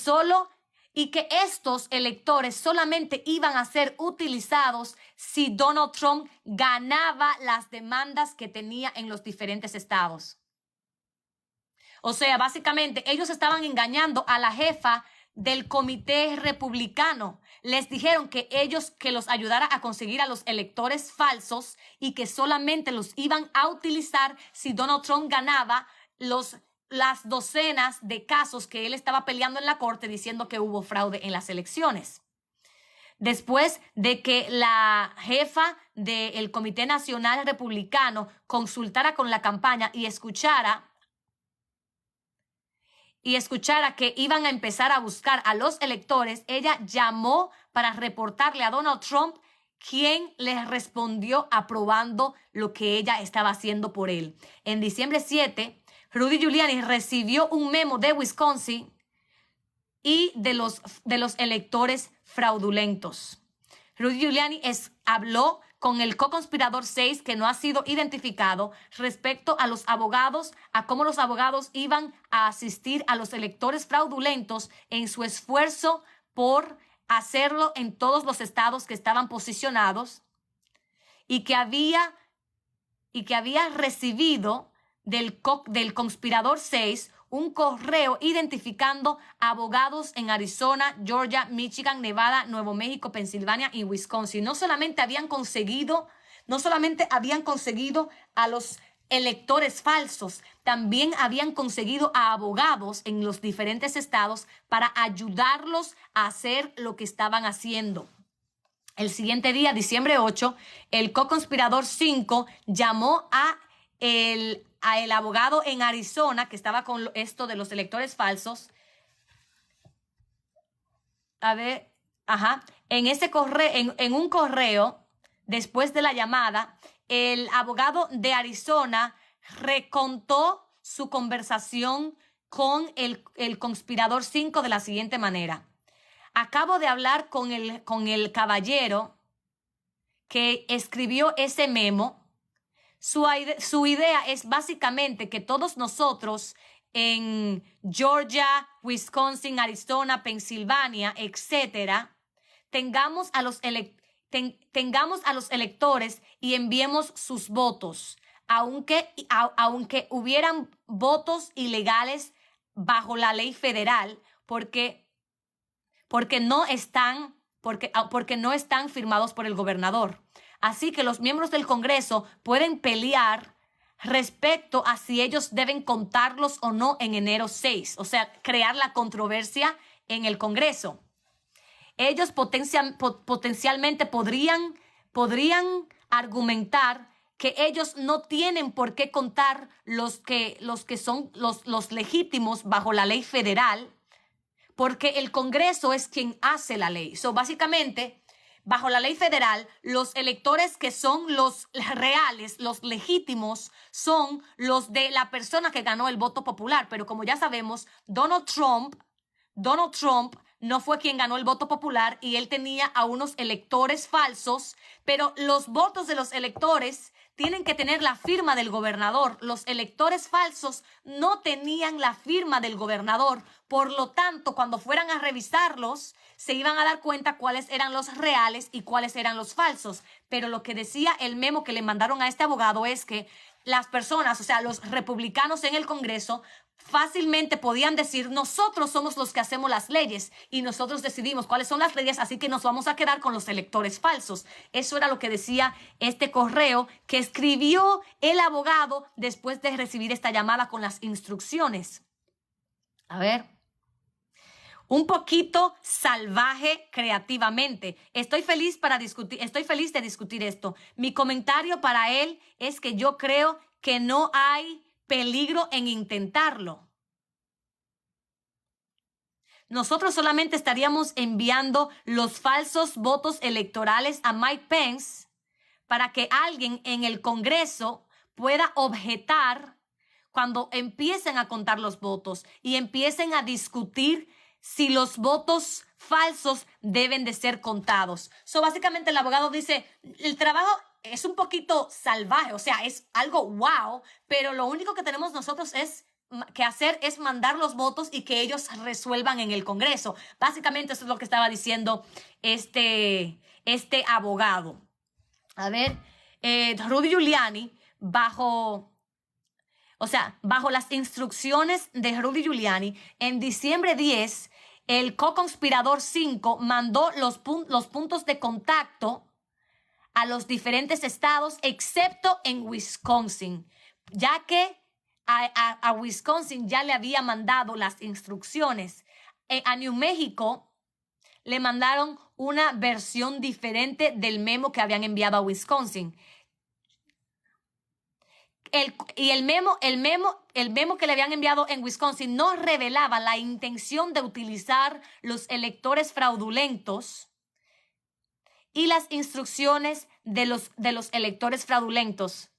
estos electores solamente iban a ser utilizados si Donald Trump ganaba las demandas que tenía en los diferentes estados. O sea, básicamente ellos estaban engañando a la jefa del comité republicano. Les dijeron que los ayudara a conseguir a los electores falsos y que solamente los iban a utilizar si Donald Trump ganaba las docenas de casos que él estaba peleando en la corte diciendo que hubo fraude en las elecciones. Después de que la jefa del Comité Nacional Republicano consultara con la campaña y escuchara que iban a empezar a buscar a los electores, ella llamó para reportarle a Donald Trump, quien les respondió aprobando lo que ella estaba haciendo por él. En diciembre 7, Rudy Giuliani recibió un memo de Wisconsin y de los electores fraudulentos. Rudy Giuliani habló con el co-conspirador 6, que no ha sido identificado, respecto a los abogados, a cómo los abogados iban a asistir a los electores fraudulentos en su esfuerzo por hacerlo en todos los estados que estaban posicionados, y que había recibido del conspirador 6 un correo identificando abogados en Arizona, Georgia, Michigan, Nevada, Nuevo México, Pensilvania y Wisconsin. No solamente habían conseguido a los electores falsos, también habían conseguido a abogados en los diferentes estados para ayudarlos a hacer lo que estaban haciendo. El siguiente día, diciembre 8, el co-conspirador 5 llamó a el abogado en Arizona que estaba con esto de los electores falsos. En un correo, después de la llamada, el abogado de Arizona recontó su conversación con el conspirador 5 de la siguiente manera. Acabo de hablar con el caballero que escribió ese memo. Su idea es básicamente que todos nosotros en Georgia, Wisconsin, Arizona, Pensilvania, etcétera, tengamos a los electores y enviemos sus votos, aunque hubieran votos ilegales bajo la ley federal, porque no están firmados por el gobernador. Así que los miembros del Congreso pueden pelear respecto a si ellos deben contarlos o no en enero 6, o sea, crear la controversia en el Congreso. Ellos potencialmente podrían argumentar que ellos no tienen por qué contar los que son los legítimos bajo la ley federal, porque el Congreso es quien hace la ley. So, básicamente, bajo la ley federal, los electores que son los reales, los legítimos, son los de la persona que ganó el voto popular. Pero como ya sabemos, Donald Trump no fue quien ganó el voto popular y él tenía a unos electores falsos, pero los votos de los electores tienen que tener la firma del gobernador. Los electores falsos no tenían la firma del gobernador. Por lo tanto, cuando fueran a revisarlos, se iban a dar cuenta cuáles eran los reales y cuáles eran los falsos. Pero lo que decía el memo que le mandaron a este abogado es que las personas, o sea, los republicanos en el Congreso, fácilmente podían decir, nosotros somos los que hacemos las leyes y nosotros decidimos cuáles son las leyes, así que nos vamos a quedar con los electores falsos. Eso era lo que decía este correo que escribió el abogado después de recibir esta llamada con las instrucciones. A ver. Un poquito salvaje creativamente. Estoy feliz de discutir esto. Mi comentario para él es que yo creo que no hay peligro en intentarlo. Nosotros solamente estaríamos enviando los falsos votos electorales a Mike Pence para que alguien en el Congreso pueda objetar cuando empiecen a contar los votos y empiecen a discutir si los votos falsos deben de ser contados. So, básicamente el abogado dice, el trabajo es un poquito salvaje, o sea, es algo wow, pero lo único que tenemos nosotros que hacer es mandar los votos y que ellos resuelvan en el Congreso. Básicamente eso es lo que estaba diciendo este abogado. A ver, Rudy Giuliani, bajo las instrucciones de Rudy Giuliani, en diciembre 10, el co-conspirador 5 mandó los puntos de contacto a los diferentes estados, excepto en Wisconsin, ya que a Wisconsin ya le había mandado las instrucciones. A New México le mandaron una versión diferente del memo que habían enviado a Wisconsin. El memo que le habían enviado en Wisconsin no revelaba la intención de utilizar los electores fraudulentos y las instrucciones de los electores fraudulentos.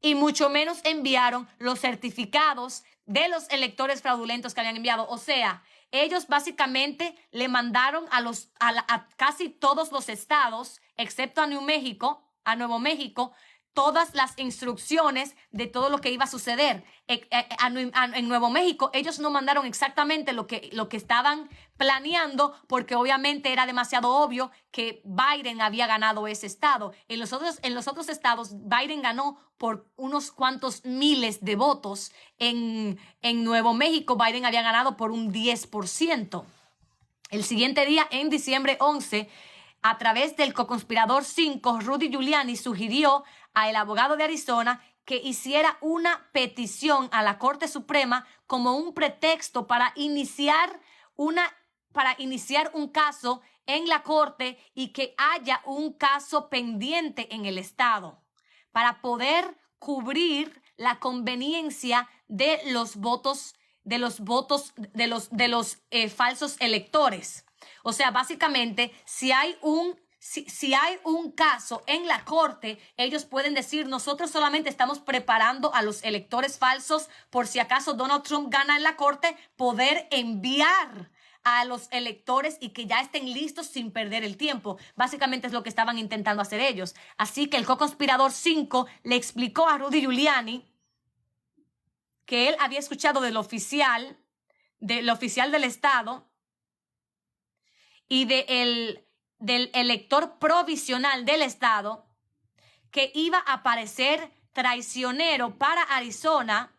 Y mucho menos enviaron los certificados de los electores fraudulentos que habían enviado. O sea, ellos básicamente le mandaron a casi todos los estados, excepto a Nuevo México, todas las instrucciones de todo lo que iba a suceder. En Nuevo México, ellos no mandaron exactamente lo que estaban planeando, porque obviamente era demasiado obvio que Biden había ganado ese estado. En los otros estados, Biden ganó por unos cuantos miles de votos. En Nuevo México, Biden había ganado por un 10%. El siguiente día, en diciembre 11, a través del co-conspirador 5, Rudy Giuliani sugirió al abogado de Arizona que hiciera una petición a la Corte Suprema como un pretexto para iniciar un caso en la Corte y que haya un caso pendiente en el estado para poder cubrir la conveniencia de los votos falsos electores. O sea, básicamente, si hay un caso en la corte, ellos pueden decir, nosotros solamente estamos preparando a los electores falsos por si acaso Donald Trump gana en la corte, poder enviar a los electores y que ya estén listos sin perder el tiempo. Básicamente es lo que estaban intentando hacer ellos. Así que el co-conspirador 5 le explicó a Rudy Giuliani que él había escuchado del oficial del estado y del elector provisional del estado que iba a parecer traicionero para Arizona,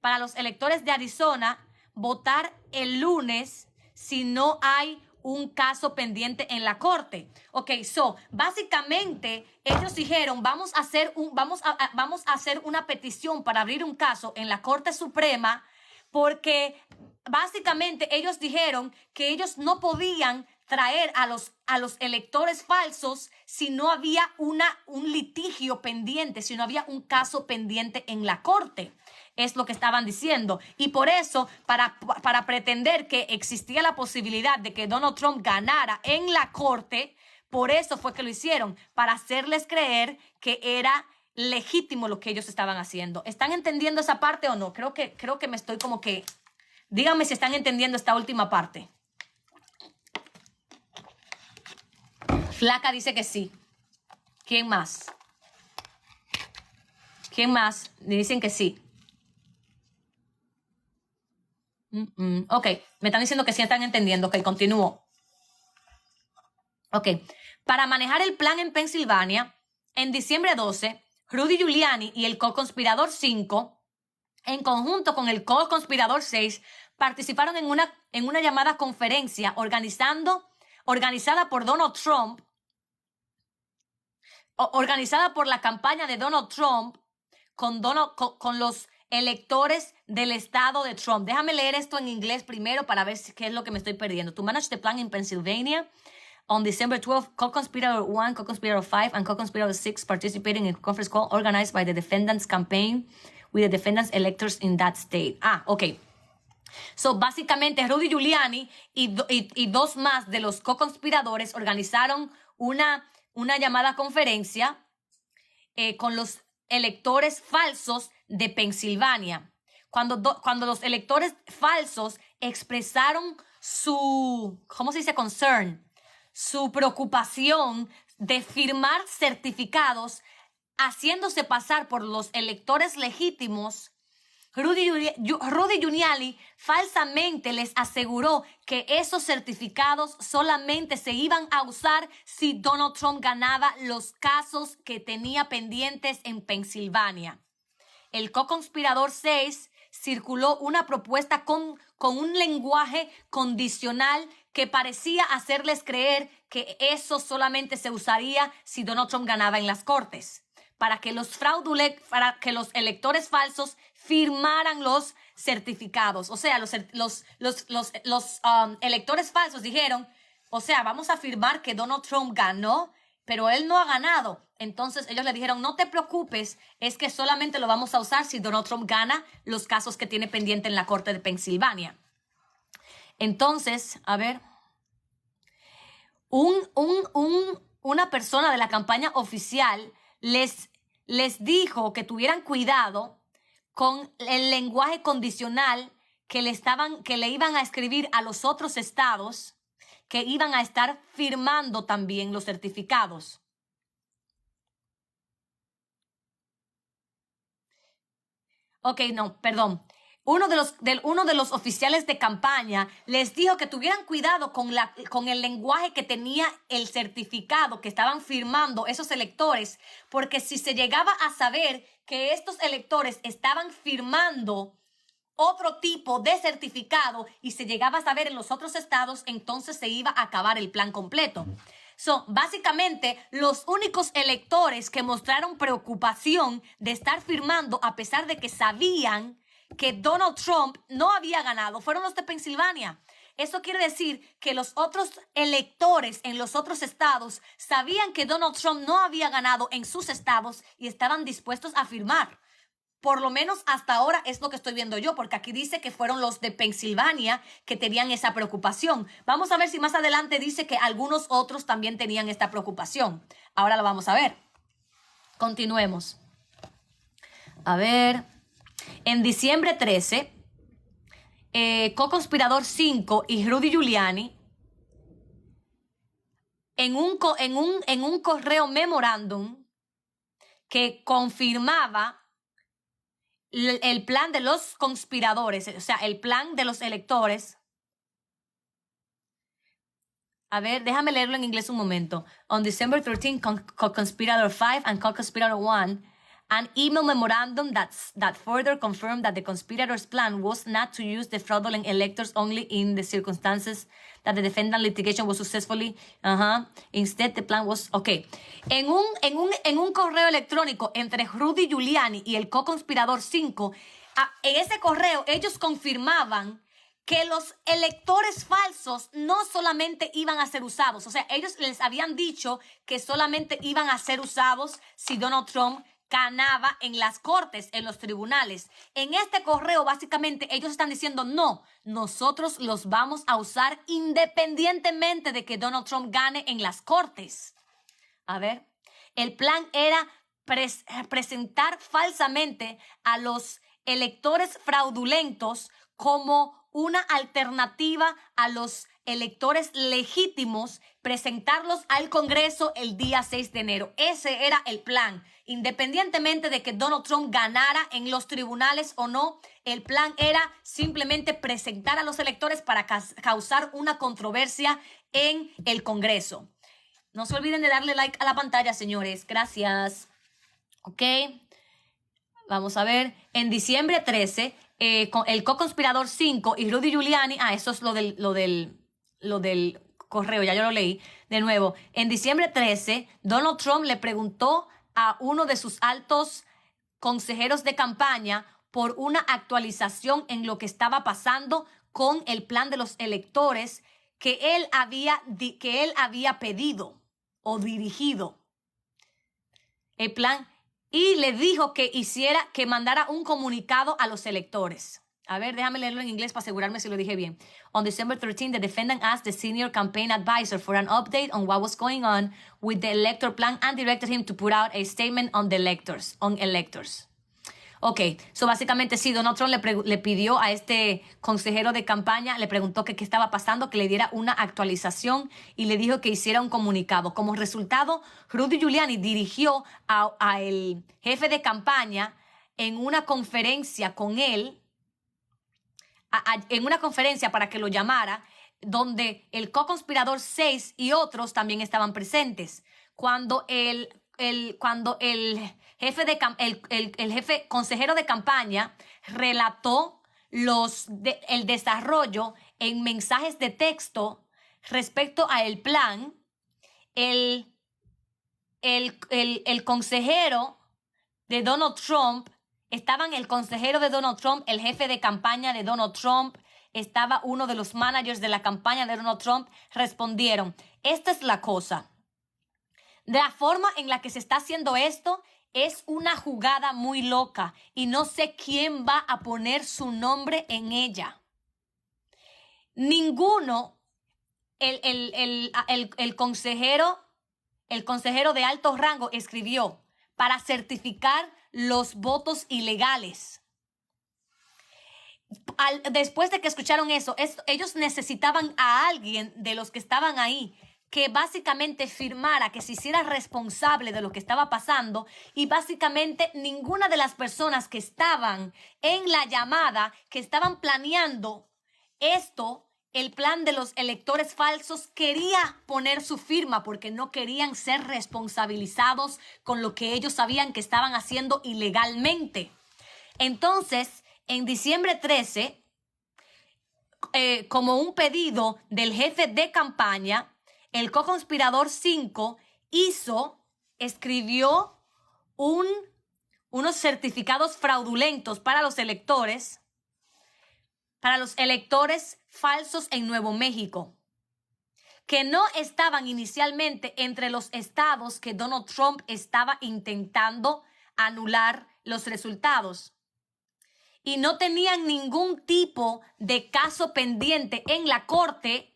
para los electores de Arizona, votar el lunes si no hay un caso pendiente en la corte. Ok, básicamente ellos dijeron, vamos a hacer una petición para abrir un caso en la Corte Suprema, porque básicamente ellos dijeron que ellos no podían traer a los electores falsos si no había un litigio pendiente, si no había un caso pendiente en la corte. Es lo que estaban diciendo. Y por eso, para pretender que existía la posibilidad de que Donald Trump ganara en la corte, por eso fue que lo hicieron, para hacerles creer que era legítimo lo que ellos estaban haciendo. ¿Están entendiendo esa parte o no? Creo que me estoy como que... Díganme si están entendiendo esta última parte. Flaca dice que sí. ¿Quién más? ¿Quién más? Me dicen que sí. Ok, me están diciendo que sí están entendiendo. Ok, continúo. Ok, para manejar el plan en Pensilvania, en diciembre 12, Rudy Giuliani y el co-conspirador 5, en conjunto con el co-conspirador 6, participaron en una llamada conferencia organizada por Donald Trump, organizada por la campaña de Donald Trump con los electores del estado de Trump. Déjame leer esto en inglés primero para ver qué es lo que me estoy perdiendo. To manage the plan in Pennsylvania, on December 12, co-conspirator 1, co-conspirator 5, and co-conspirator 6 participating in a conference call organized by the defendants' campaign with the defendants' electors in that state. Ok. Básicamente, Rudy Giuliani y dos más de los co-conspiradores organizaron una llamada conferencia con los electores falsos de Pensilvania. cuando los electores falsos expresaron su, ¿cómo se dice? Concern, su preocupación de firmar certificados haciéndose pasar por los electores legítimos, Rudy Giuliani falsamente les aseguró que esos certificados solamente se iban a usar si Donald Trump ganaba los casos que tenía pendientes en Pensilvania. El co-conspirador 6 circuló una propuesta con un lenguaje condicional que parecía hacerles creer que eso solamente se usaría si Donald Trump ganaba en las cortes, para que los electores falsos firmaran los certificados. O sea, los electores falsos dijeron, o sea, vamos a afirmar que Donald Trump ganó, pero él no ha ganado. Entonces ellos le dijeron, no te preocupes, es que solamente lo vamos a usar si Donald Trump gana los casos que tiene pendiente en la corte de Pensilvania. Entonces, a ver, una persona de la campaña oficial les dijo que tuvieran cuidado con el lenguaje condicional que le iban a escribir a los otros estados que iban a estar firmando también los certificados. Ok, no, perdón. Uno de los oficiales de campaña les dijo que tuvieran cuidado con el lenguaje que tenía el certificado que estaban firmando esos electores, porque si se llegaba a saber que estos electores estaban firmando otro tipo de certificado y se llegaba a saber en los otros estados, entonces se iba a acabar el plan completo. Básicamente, los únicos electores que mostraron preocupación de estar firmando a pesar de que sabían que Donald Trump no había ganado fueron los de Pensilvania. Eso quiere decir que los otros electores en los otros estados sabían que Donald Trump no había ganado en sus estados y estaban dispuestos a firmar. Por lo menos hasta ahora es lo que estoy viendo yo, porque aquí dice que fueron los de Pensilvania que tenían esa preocupación. Vamos a ver si más adelante dice que algunos otros también tenían esta preocupación. Ahora lo vamos a ver. Continuemos. A ver. En diciembre 13, co-conspirador 5 y Rudy Giuliani, en un correo memorándum que confirmaba el plan de los conspiradores, o sea, el plan de los electores. A ver, déjame leerlo en inglés un momento. On December 13, co-conspirator 5 and co-conspirator 1, an email memorandum that further confirmed that the conspirators' plan was not to use the fraudulent electors only in the circumstances that the defendant litigation was successfully. Instead, the plan was... Ok. En un correo electrónico entre Rudy Giuliani y el co-conspirador 5, en ese correo ellos confirmaban que los electores falsos no solamente iban a ser usados. O sea, ellos les habían dicho que solamente iban a ser usados si Donald Trump ganaba en las cortes, en los tribunales. En este correo, básicamente, ellos están diciendo, no, nosotros los vamos a usar independientemente de que Donald Trump gane en las cortes. A ver, el plan era presentar falsamente a los electores fraudulentos como una alternativa a los electores legítimos, presentarlos al Congreso el día 6 de enero. Ese era el plan. Independientemente de que Donald Trump ganara en los tribunales o no, el plan era simplemente presentar a los electores para causar una controversia en el Congreso. No se olviden de darle like a la pantalla, señores. Gracias. Ok. Vamos a ver. En diciembre 13, el co-conspirador 5 y Rudy Giuliani, eso es lo del correo, ya yo lo leí de nuevo. En diciembre 13, Donald Trump le preguntó a uno de sus altos consejeros de campaña por una actualización en lo que estaba pasando con el plan de los electores que él había pedido o dirigido. El plan, y le dijo que mandara un comunicado a los electores. A ver, déjame leerlo en inglés para asegurarme si lo dije bien. On December 13, the defendant asked the senior campaign advisor for an update on what was going on with the elector plan and directed him to put out a statement on electors. Ok, so básicamente sí, Donald Trump le pidió a este consejero de campaña, le preguntó que qué estaba pasando, que le diera una actualización y le dijo que hiciera un comunicado. Como resultado, Rudy Giuliani dirigió a el jefe de campaña en una conferencia con él, en una conferencia para que lo llamara, donde el co-conspirador 6 y otros también estaban presentes. Cuando el jefe el jefe consejero de campaña relató el desarrollo en mensajes de texto respecto a el plan, el, el consejero de Donald Trump, el consejero de Donald Trump, el jefe de campaña de Donald Trump, estaba uno de los managers de la campaña de Donald Trump, respondieron, esta es la cosa. De la forma en la que se está haciendo esto es una jugada muy loca y no sé quién va a poner su nombre en ella. Ninguno, el consejero de alto rango escribió para certificar los votos ilegales. Después de que escucharon eso, ellos necesitaban a alguien de los que estaban ahí que básicamente firmara, que se hiciera responsable de lo que estaba pasando, y básicamente ninguna de las personas que estaban en la llamada, que estaban planeando esto, el plan de los electores falsos, quería poner su firma porque no querían ser responsabilizados con lo que ellos sabían que estaban haciendo ilegalmente. Entonces, en diciembre 13, como un pedido del jefe de campaña, el co-conspirador 5 escribió unos certificados fraudulentos para los electores falsos en Nuevo México, que no estaban inicialmente entre los estados que Donald Trump estaba intentando anular los resultados. Y no tenían ningún tipo de caso pendiente en la corte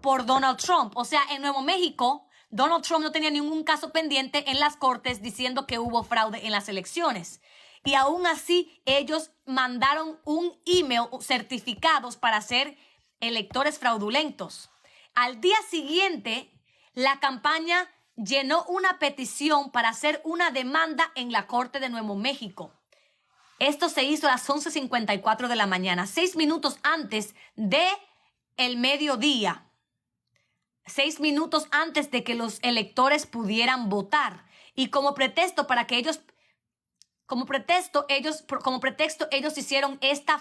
por Donald Trump. O sea, en Nuevo México, Donald Trump no tenía ningún caso pendiente en las cortes diciendo que hubo fraude en las elecciones. Y aún así, ellos mandaron un email certificados para ser electores fraudulentos. Al día siguiente, la campaña llenó una petición para hacer una demanda en la Corte de Nuevo México. Esto se hizo a las 11:54 de la mañana, 6 minutos antes de el mediodía. 6 minutos antes de que los electores pudieran votar. Y como pretexto ellos hicieron esta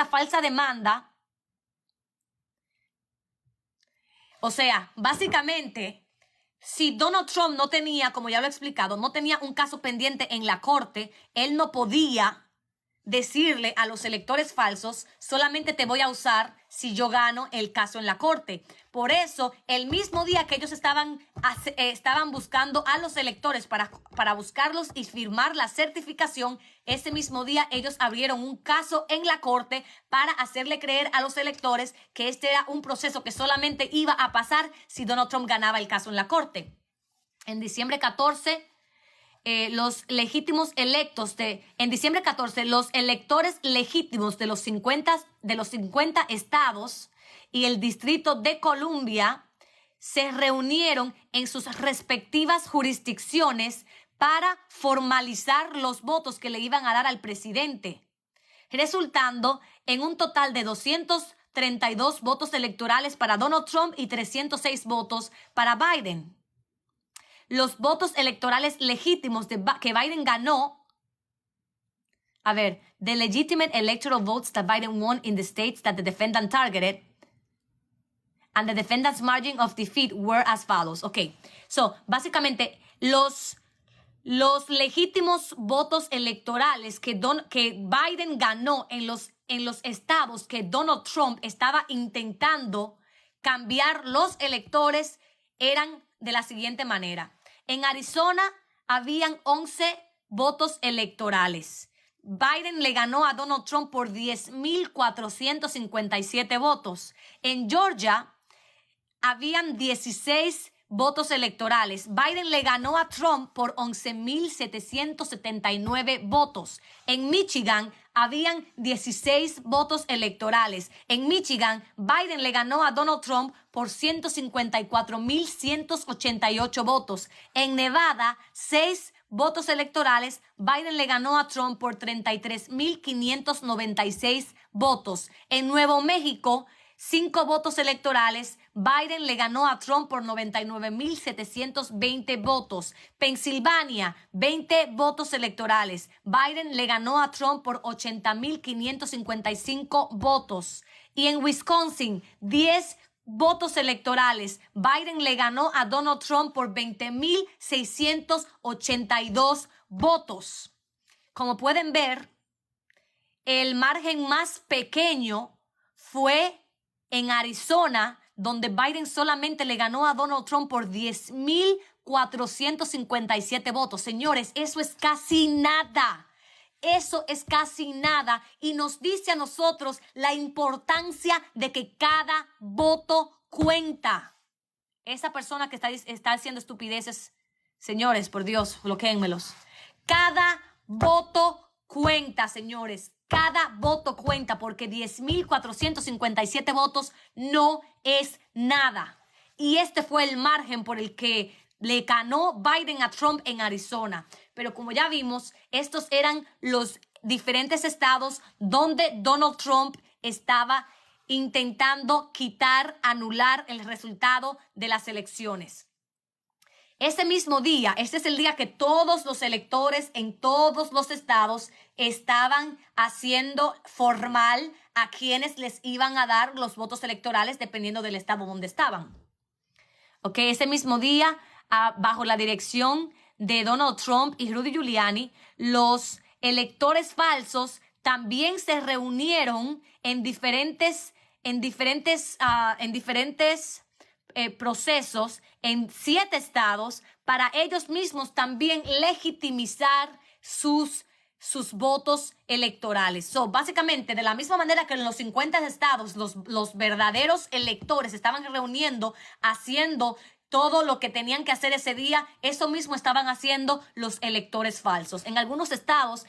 falsa demanda. O sea, básicamente, si Donald Trump no tenía, como ya lo he explicado, no tenía un caso pendiente en la corte, él no podía decirle a los electores falsos, solamente te voy a usar si yo gano el caso en la corte. Por eso, el mismo día que ellos estaban buscando a los electores para buscarlos y firmar la certificación, ese mismo día ellos abrieron un caso en la corte para hacerle creer a los electores que este era un proceso que solamente iba a pasar si Donald Trump ganaba el caso en la corte. En diciembre 14, los electores legítimos de los 50 estados y el Distrito de Columbia se reunieron en sus respectivas jurisdicciones para formalizar los votos que le iban a dar al presidente, resultando en un total de 232 votos electorales para Donald Trump y 306 votos para Biden. Los votos electorales legítimos que Biden ganó. A ver, the legitimate electoral votes that Biden won in the states that the defendant targeted and the defendant's margin of defeat were as follows. Ok, so, básicamente, los legítimos votos electorales que Biden ganó en los estados que Donald Trump estaba intentando cambiar los electores eran de la siguiente manera. En Arizona habían 11 votos electorales. Biden le ganó a Donald Trump por 10,457 votos. En Georgia habían 16 votos electorales. Biden le ganó a Trump por 11,779 votos. En Michigan habían 16 votos electorales. En Michigan, Biden le ganó a Donald Trump por 154,188 votos. En Nevada, 6 votos electorales. Biden le ganó a Trump por 33,596 votos. En Nuevo México, 5 votos electorales. Biden le ganó a Trump por 99,720 votos. Pensilvania, 20 votos electorales. Biden le ganó a Trump por 80,555 votos. Y en Wisconsin, 10 votos electorales. Biden le ganó a Donald Trump por 20,682 votos. Como pueden ver, el margen más pequeño fue en Arizona, donde Biden solamente le ganó a Donald Trump por 10,457 votos. Señores, eso es casi nada. Eso es casi nada y nos dice a nosotros la importancia de que cada voto cuenta. Esa persona que está haciendo estupideces, señores, por Dios, bloquéenmelos. Cada voto cuenta, señores. Cada voto cuenta porque 10,457 votos no es nada. Y este fue el margen por el que le ganó Biden a Trump en Arizona. Pero como ya vimos, estos eran los diferentes estados donde Donald Trump estaba intentando anular el resultado de las elecciones. Ese mismo día, este es el día que todos los electores en todos los estados estaban haciendo formal a quienes les iban a dar los votos electorales dependiendo del estado donde estaban. Ok, ese mismo día, bajo la dirección de Donald Trump y Rudy Giuliani, los electores falsos también se reunieron en diferentes procesos en 7 estados para ellos mismos también legitimizar sus votos electorales. Básicamente, de la misma manera que en los 50 estados los verdaderos electores estaban reuniendo, haciendo todo lo que tenían que hacer ese día, eso mismo estaban haciendo los electores falsos. En algunos estados,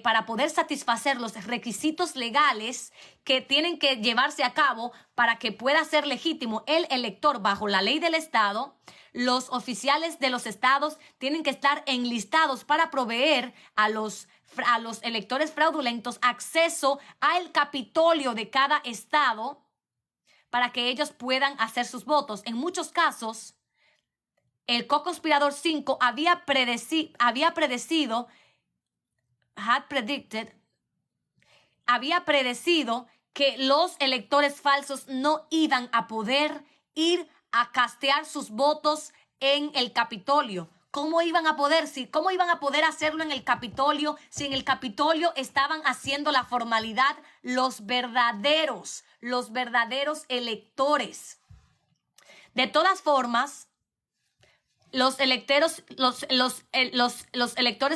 para poder satisfacer los requisitos legales que tienen que llevarse a cabo para que pueda ser legítimo el elector bajo la ley del estado, los oficiales de los estados tienen que estar enlistados para proveer a los electores fraudulentos acceso al Capitolio de cada estado para que ellos puedan hacer sus votos. En muchos casos, el co-conspirador 5 había predecido que los electores falsos no iban a poder ir a castear sus votos en el Capitolio. ¿Cómo iban a poder hacerlo en el Capitolio si en el Capitolio estaban haciendo la formalidad los verdaderos electores? De todas formas, los electores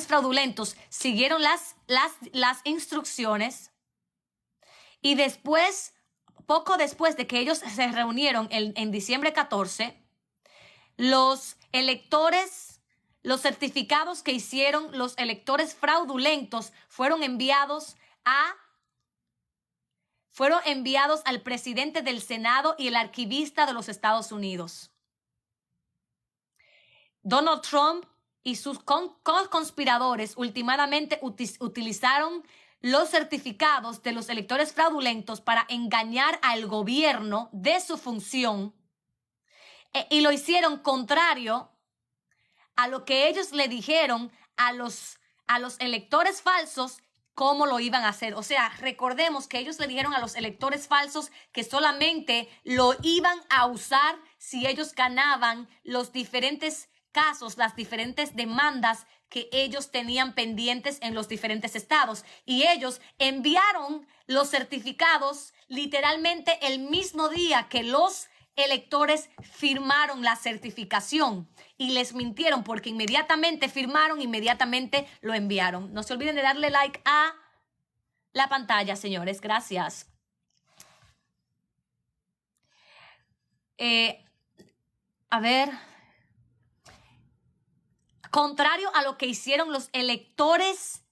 fraudulentos siguieron las instrucciones y después, poco después de que ellos se reunieron en diciembre 14, los certificados que hicieron los electores fraudulentos fueron enviados al presidente del Senado y el arquivista de los Estados Unidos. Donald Trump y sus conspiradores últimamente utilizaron los certificados de los electores fraudulentos para engañar al gobierno de su función y lo hicieron contrario a lo que ellos le dijeron a los electores falsos cómo lo iban a hacer. O sea, recordemos que ellos le dijeron a los electores falsos que solamente lo iban a usar si ellos ganaban los diferentes casos, las diferentes demandas que ellos tenían pendientes en los diferentes estados. Y ellos enviaron los certificados literalmente el mismo día que los electores firmaron la certificación y les mintieron porque inmediatamente firmaron, inmediatamente lo enviaron. No se olviden de darle like a la pantalla, señores. Gracias. A ver, contrario a lo que hicieron los electores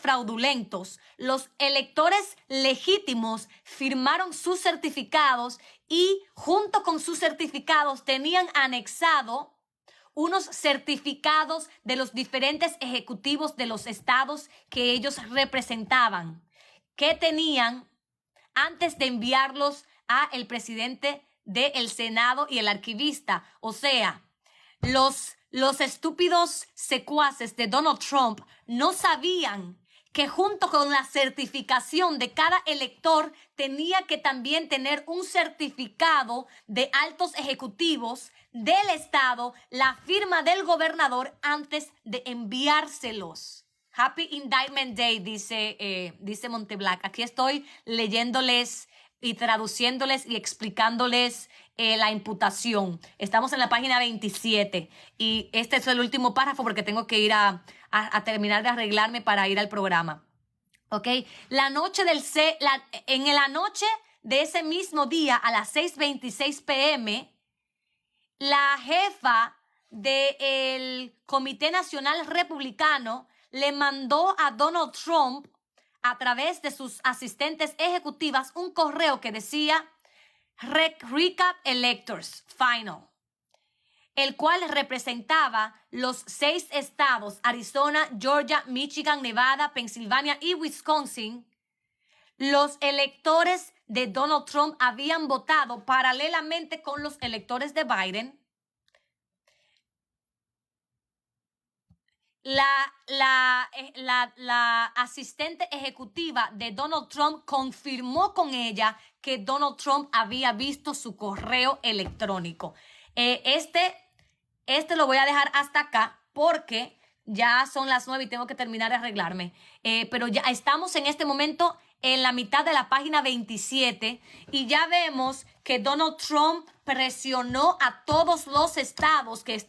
fraudulentos, los electores legítimos firmaron sus certificados y junto con sus certificados tenían anexado unos certificados de los diferentes ejecutivos de los estados que ellos representaban, que tenían antes de enviarlos a el presidente del Senado y el arquivista. O sea, los estúpidos secuaces de Donald Trump no sabían que junto con la certificación de cada elector tenía que también tener un certificado de altos ejecutivos del estado, la firma del gobernador antes de enviárselos. Happy Indictment Day, dice Monteblack. Aquí estoy leyéndoles y traduciéndoles y explicándoles la imputación. Estamos en la página 27 y este es el último párrafo porque tengo que ir a terminar de arreglarme para ir al programa. ¿Ok? En la noche de ese mismo día, a las 6:26 p.m., la jefa del Comité Nacional Republicano le mandó a Donald Trump, a través de sus asistentes ejecutivas, un correo que decía Recap Electors Final, el cual representaba los 6 estados, Arizona, Georgia, Michigan, Nevada, Pensilvania y Wisconsin. Los electores de Donald Trump habían votado paralelamente con los electores de Biden. La asistente ejecutiva de Donald Trump confirmó con ella que Donald Trump había visto su correo electrónico. Este lo voy a dejar hasta acá porque ya son las 9 y tengo que terminar de arreglarme. Pero ya estamos en este momento en la mitad de la página 27 y ya vemos que Donald Trump presionó a todos los estados que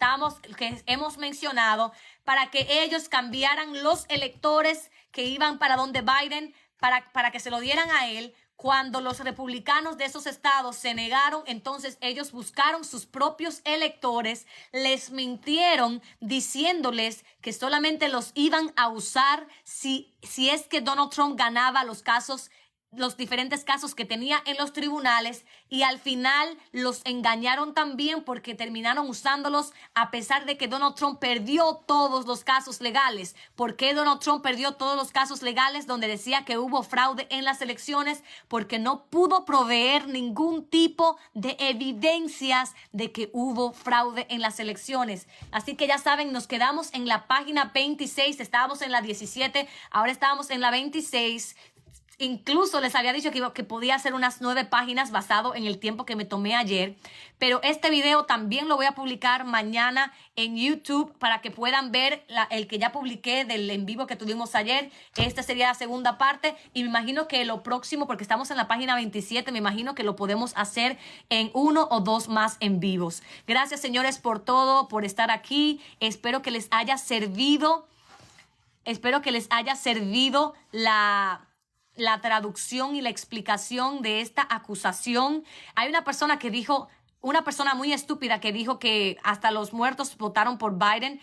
hemos mencionado para que ellos cambiaran los electores que iban para donde Biden, para que se lo dieran a él. Cuando los republicanos de esos estados se negaron, entonces ellos buscaron sus propios electores, les mintieron diciéndoles que solamente los iban a usar si es que Donald Trump ganaba los diferentes casos que tenía en los tribunales, y al final los engañaron también porque terminaron usándolos a pesar de que Donald Trump perdió todos los casos legales. ¿Por qué Donald Trump perdió todos los casos legales donde decía que hubo fraude en las elecciones? Porque no pudo proveer ningún tipo de evidencias de que hubo fraude en las elecciones. Así que ya saben, nos quedamos en la página 26, estábamos en la 17, ahora estábamos en la 26. Incluso les había dicho que podía hacer unas 9 páginas basado en el tiempo que me tomé ayer. Pero este video también lo voy a publicar mañana en YouTube para que puedan ver el que ya publiqué del en vivo que tuvimos ayer. Esta sería la segunda parte y me imagino que lo próximo, porque estamos en la página 27, me imagino que lo podemos hacer en 1 o 2 más en vivos. Gracias, señores, por todo, por estar aquí. Espero que les haya servido la traducción y la explicación de esta acusación. Hay una persona muy estúpida que dijo que hasta los muertos votaron por Biden.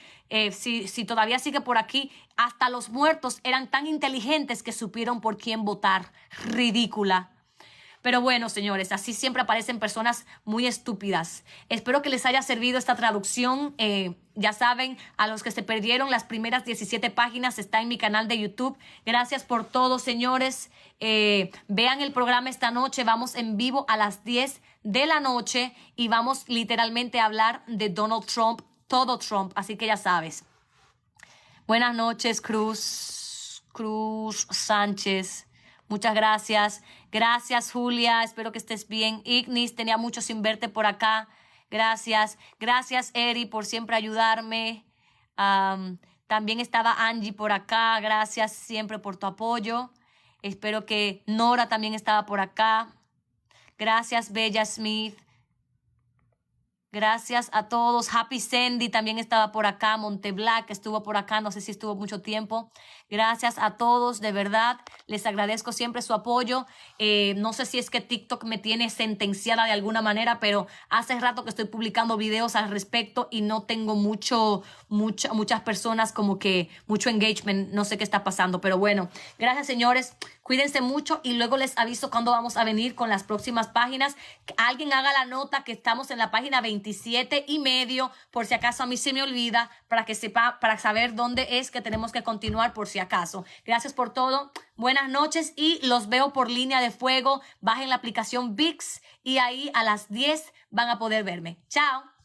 Si todavía sigue por aquí, hasta los muertos eran tan inteligentes que supieron por quién votar. Ridícula. Pero bueno, señores, así siempre aparecen personas muy estúpidas. Espero que les haya servido esta traducción. Ya saben, a los que se perdieron las primeras 17 páginas, está en mi canal de YouTube. Gracias por todo, señores. Vean el programa esta noche. Vamos en vivo a las 10 de la noche y vamos literalmente a hablar de Donald Trump, todo Trump. Así que ya sabes. Buenas noches, Cruz Sánchez. Muchas gracias. Gracias, Julia. Espero que estés bien. Ignis, tenía mucho sin verte por acá. Gracias. Gracias, Eri, por siempre ayudarme. También estaba Angie por acá. Gracias siempre por tu apoyo. Espero que Nora también estaba por acá. Gracias, Bella Smith. Gracias a todos. Happy Sandy también estaba por acá. Monteblack estuvo por acá. No sé si estuvo mucho tiempo. Gracias a todos, de verdad. Les agradezco siempre su apoyo. No sé si es que TikTok me tiene sentenciada de alguna manera, pero hace rato que estoy publicando videos al respecto y no tengo muchas personas, como que mucho engagement. No sé qué está pasando, pero bueno. Gracias, señores. Cuídense mucho y luego les aviso cuándo vamos a venir con las próximas páginas. Que alguien haga la nota que estamos en la página 27.5, por si acaso a mí se me olvida, para que sepa, para saber dónde es que tenemos que continuar por si acaso. Gracias por todo. Buenas noches y los veo por Línea de Fuego. Bajen la aplicación VIX y ahí a las 10 van a poder verme. Chao.